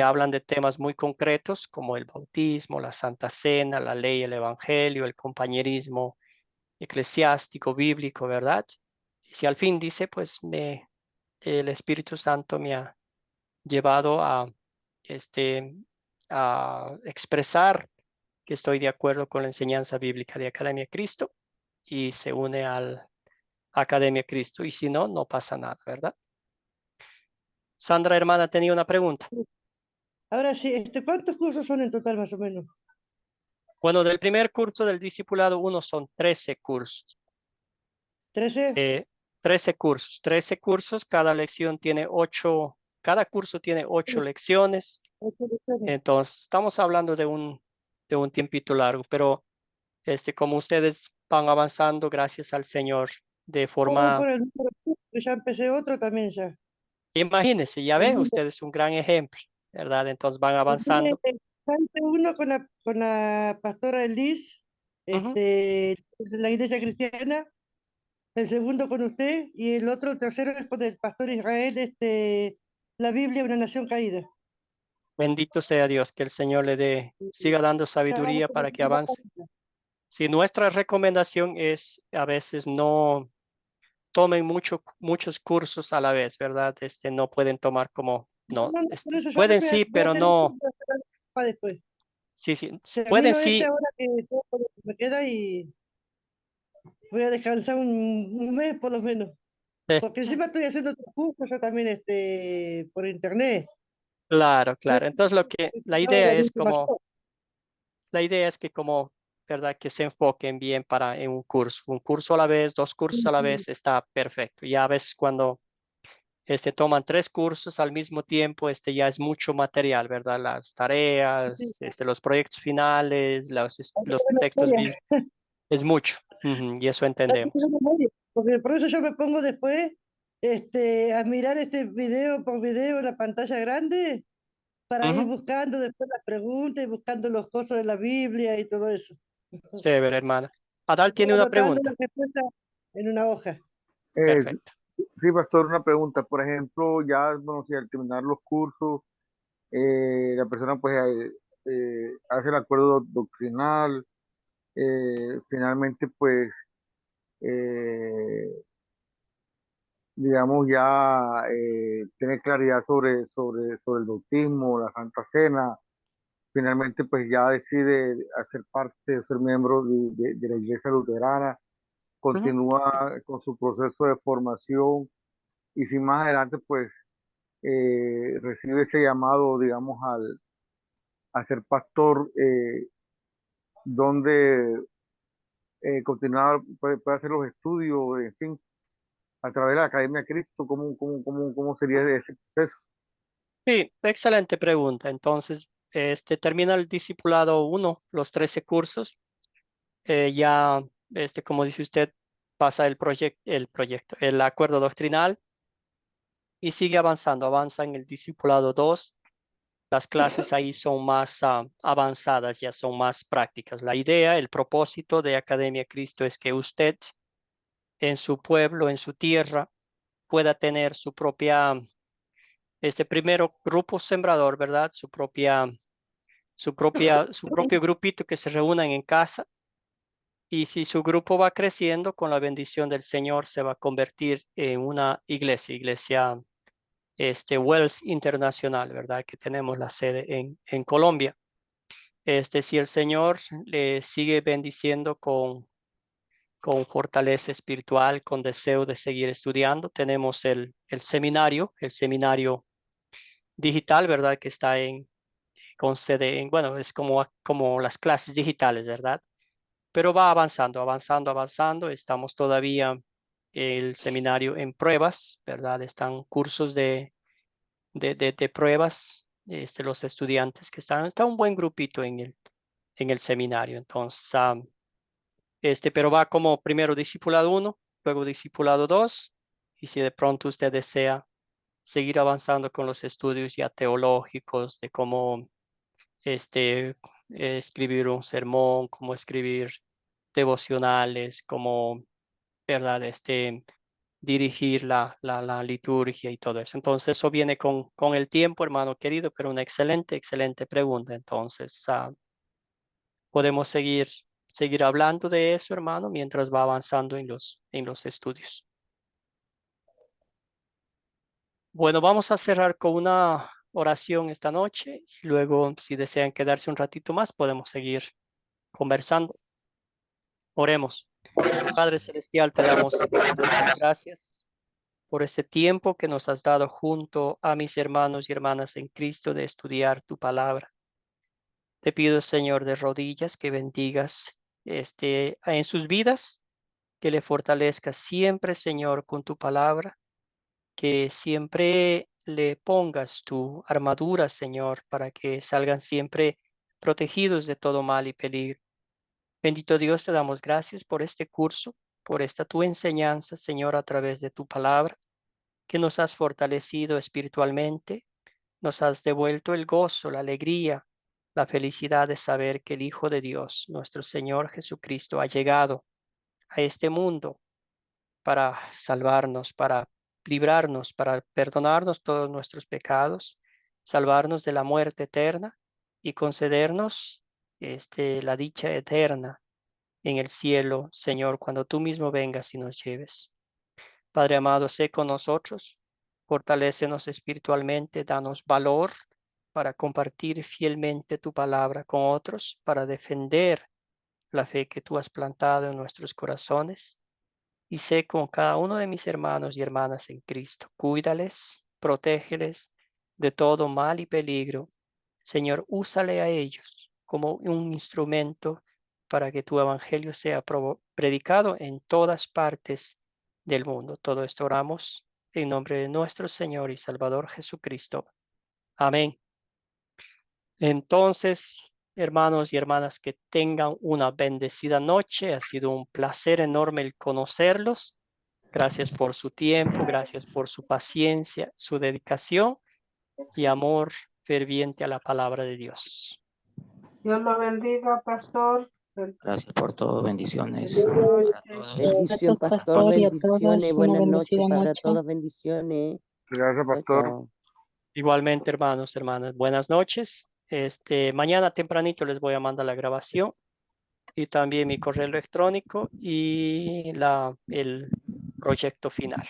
Speaker 1: hablan de temas muy concretos como el bautismo, la Santa Cena, la ley, el evangelio, el compañerismo eclesiástico, bíblico, ¿verdad? Y si al fin dice, pues el Espíritu Santo me ha llevado a expresar que estoy de acuerdo con la enseñanza bíblica de Academia Cristo y se une al Academia Cristo. Y si no, no pasa nada, ¿verdad? Sandra, hermana, tenía una pregunta.
Speaker 5: Ahora sí, ¿cuántos cursos son en total más o menos?
Speaker 1: Bueno, del primer curso del discipulado 1 son 13 cursos.
Speaker 5: ¿13?
Speaker 1: 13 cursos. 13 cursos, cada lección tiene 8, cada curso tiene 8 lecciones. Entonces, estamos hablando de un tiempito largo, pero como ustedes van avanzando, gracias al Señor, de
Speaker 5: Voy
Speaker 1: forma,
Speaker 5: por el número 2, que ya empecé otro también ya.
Speaker 1: imagínense, ya
Speaker 5: El
Speaker 1: ve,
Speaker 5: número-
Speaker 1: ustedes un gran ejemplo, ¿verdad? Entonces van
Speaker 5: Empecé
Speaker 1: avanzando.
Speaker 5: uno con la pastora Liz,
Speaker 1: Ujú.
Speaker 5: la iglesia cristiana, el segundo con usted y el otro, el tercero es con el pastor Israel, la Biblia, una nación caída.
Speaker 1: Bendito sea Dios, que el Señor le dé, siga dando
Speaker 5: Que hagamos
Speaker 1: sabiduría
Speaker 5: como
Speaker 1: para que
Speaker 5: dice la
Speaker 1: avance.
Speaker 5: página.
Speaker 1: Si nuestra recomendación es a veces no tomen muchos cursos a la vez, ¿verdad? No pueden tomar como,
Speaker 5: No,
Speaker 1: no,
Speaker 5: no, por eso yo
Speaker 1: pueden
Speaker 5: voy a,
Speaker 1: sí,
Speaker 5: voy a
Speaker 1: pero
Speaker 5: terminar
Speaker 1: no,
Speaker 5: de hacer algo para después.
Speaker 1: sí, sí, pueden
Speaker 5: Termino este
Speaker 1: sí,
Speaker 5: ahora que todo lo que me queda y voy a descansar un mes por lo menos.
Speaker 1: eh,
Speaker 5: Porque encima estoy haciendo otros cursos yo también por internet.
Speaker 1: claro,
Speaker 5: Estoy
Speaker 1: claro. Entonces la
Speaker 5: ahora
Speaker 1: idea
Speaker 5: de
Speaker 1: es
Speaker 5: adulto
Speaker 1: como,
Speaker 5: mayor.
Speaker 1: la idea es que como, ¿verdad? Que se enfoquen bien en un curso a la vez, dos cursos a la vez, está perfecto. Ya a veces cuando toman 3 cursos al mismo tiempo, ya es mucho material, ¿verdad? Las
Speaker 5: Sí,
Speaker 1: tareas, los proyectos finales,
Speaker 5: hay que
Speaker 1: los
Speaker 5: tener
Speaker 1: textos
Speaker 5: memoria.
Speaker 1: es mucho, ujú, y eso
Speaker 5: Hay que
Speaker 1: entendemos.
Speaker 5: tener memoria. Porque por eso yo me pongo después a mirar este video por video en la pantalla grande para ir
Speaker 1: Ujú,
Speaker 5: buscando después las preguntas y buscando los cosas de la Biblia y todo eso.
Speaker 1: chévere, hermana. Adal
Speaker 5: Voy
Speaker 1: tiene una
Speaker 5: anotando la
Speaker 1: pregunta.
Speaker 5: respuesta en una hoja.
Speaker 3: Eh,
Speaker 1: Perfecto.
Speaker 3: sí, pastor, una pregunta. Por ejemplo, ya, bueno, si al terminar los cursos, la persona pues hace el acuerdo doctrinal, finalmente pues, eh, digamos, ya tiene claridad sobre el bautismo, la Santa Cena, finalmente pues ya decide hacer parte, ser miembro de la Iglesia Luterana,
Speaker 1: Ujú.
Speaker 3: continúa con su proceso de formación y si más adelante pues recibe ese llamado, digamos, a ser pastor, donde continuar, puede hacer los estudios, en fin, a través de la Academia Cristo, ¿cómo sería ese proceso?
Speaker 1: Sí, excelente pregunta. Entonces, termina el discipulado 1, los 13 cursos. Ya, como dice usted, pasa el acuerdo doctrinal y sigue avanzando. Avanza en el discipulado 2. Las clases ahí son más avanzadas, ya son más prácticas. La idea, el propósito de Academia Cristo es que usted en su pueblo, en su tierra, pueda tener su propia, primero grupo sembrador, ¿verdad? Su propio grupito que se reúnan en casa. Y si su grupo va creciendo, con la bendición del Señor, se va a convertir en una iglesia, Wells Internacional, ¿verdad? Que tenemos la sede en Colombia. Si el Señor le sigue bendiciendo con fortaleza espiritual, con deseo de seguir estudiando, tenemos el seminario digital, ¿verdad? Que está con sede bueno, es como las clases digitales, ¿verdad? Pero va avanzando, avanzando, avanzando. Estamos todavía el seminario en pruebas, ¿verdad? Están cursos de pruebas, los estudiantes que está un buen grupito en el seminario. Entonces, pero va como primero discipulado 1, luego discipulado 2, y si de pronto usted desea seguir avanzando con los estudios ya teológicos de cómo escribir un sermón, cómo escribir devocionales, cómo, ¿verdad? Dirigir la liturgia y todo eso. Entonces, eso viene con el tiempo, hermano querido, pero una excelente, excelente pregunta. Entonces, podemos seguir hablando de eso, hermano, mientras va avanzando en los estudios. Bueno, vamos a cerrar con una oración esta noche y luego, si desean quedarse un ratito más, podemos seguir conversando. Oremos. Padre Celestial, te damos gracias por este tiempo que nos has dado junto a mis hermanos y hermanas en Cristo de estudiar tu palabra. Te pido, Señor, de rodillas que bendigas en sus vidas, que le fortalezcas siempre, Señor, con tu palabra, que siempre le pongas tu armadura, Señor, para que salgan siempre protegidos de todo mal y peligro. Bendito Dios, te damos gracias por este curso, por esta tu enseñanza, Señor, a través de tu palabra, que nos has fortalecido espiritualmente, nos has devuelto el gozo, la alegría, la felicidad de saber que el Hijo de Dios, nuestro Señor Jesucristo, ha llegado a este mundo para salvarnos, para librarnos, para perdonarnos todos nuestros pecados. salvarnos de la muerte eterna y concedernos la dicha eterna en el cielo, Señor, cuando tú mismo vengas y nos lleves. Padre amado, sé con nosotros, fortalécenos espiritualmente, danos valor para compartir fielmente tu palabra con otros, para defender la fe que tú has plantado en nuestros corazones. Y sé con cada uno de mis hermanos y hermanas en Cristo. Cuídales, protégeles de todo mal y peligro. Señor, úsale a ellos como un instrumento para que tu evangelio sea predicado en todas partes del mundo. Todo esto oramos en nombre de nuestro Señor y Salvador Jesucristo. Amén. Entonces, hermanos y hermanas, que tengan una bendecida noche. Ha sido un placer enorme el conocerlos. Gracias por su tiempo, gracias por su paciencia, su dedicación y amor ferviente a la palabra de Dios.
Speaker 2: Dios lo bendiga, pastor.
Speaker 13: Gracias por todo, bendiciones.
Speaker 14: Bendición,
Speaker 8: Gracias,
Speaker 14: pastor,
Speaker 8: pastor, y a
Speaker 14: bendiciones,
Speaker 8: todos una
Speaker 14: buenas noches
Speaker 8: bendecida
Speaker 14: para
Speaker 8: noche.
Speaker 14: todos, bendiciones.
Speaker 3: Gracias,
Speaker 14: Chao,
Speaker 3: pastor.
Speaker 14: chao.
Speaker 1: Igualmente, hermanos, hermanas, buenas noches. Mañana tempranito les voy a mandar la grabación y también mi correo electrónico y el proyecto final.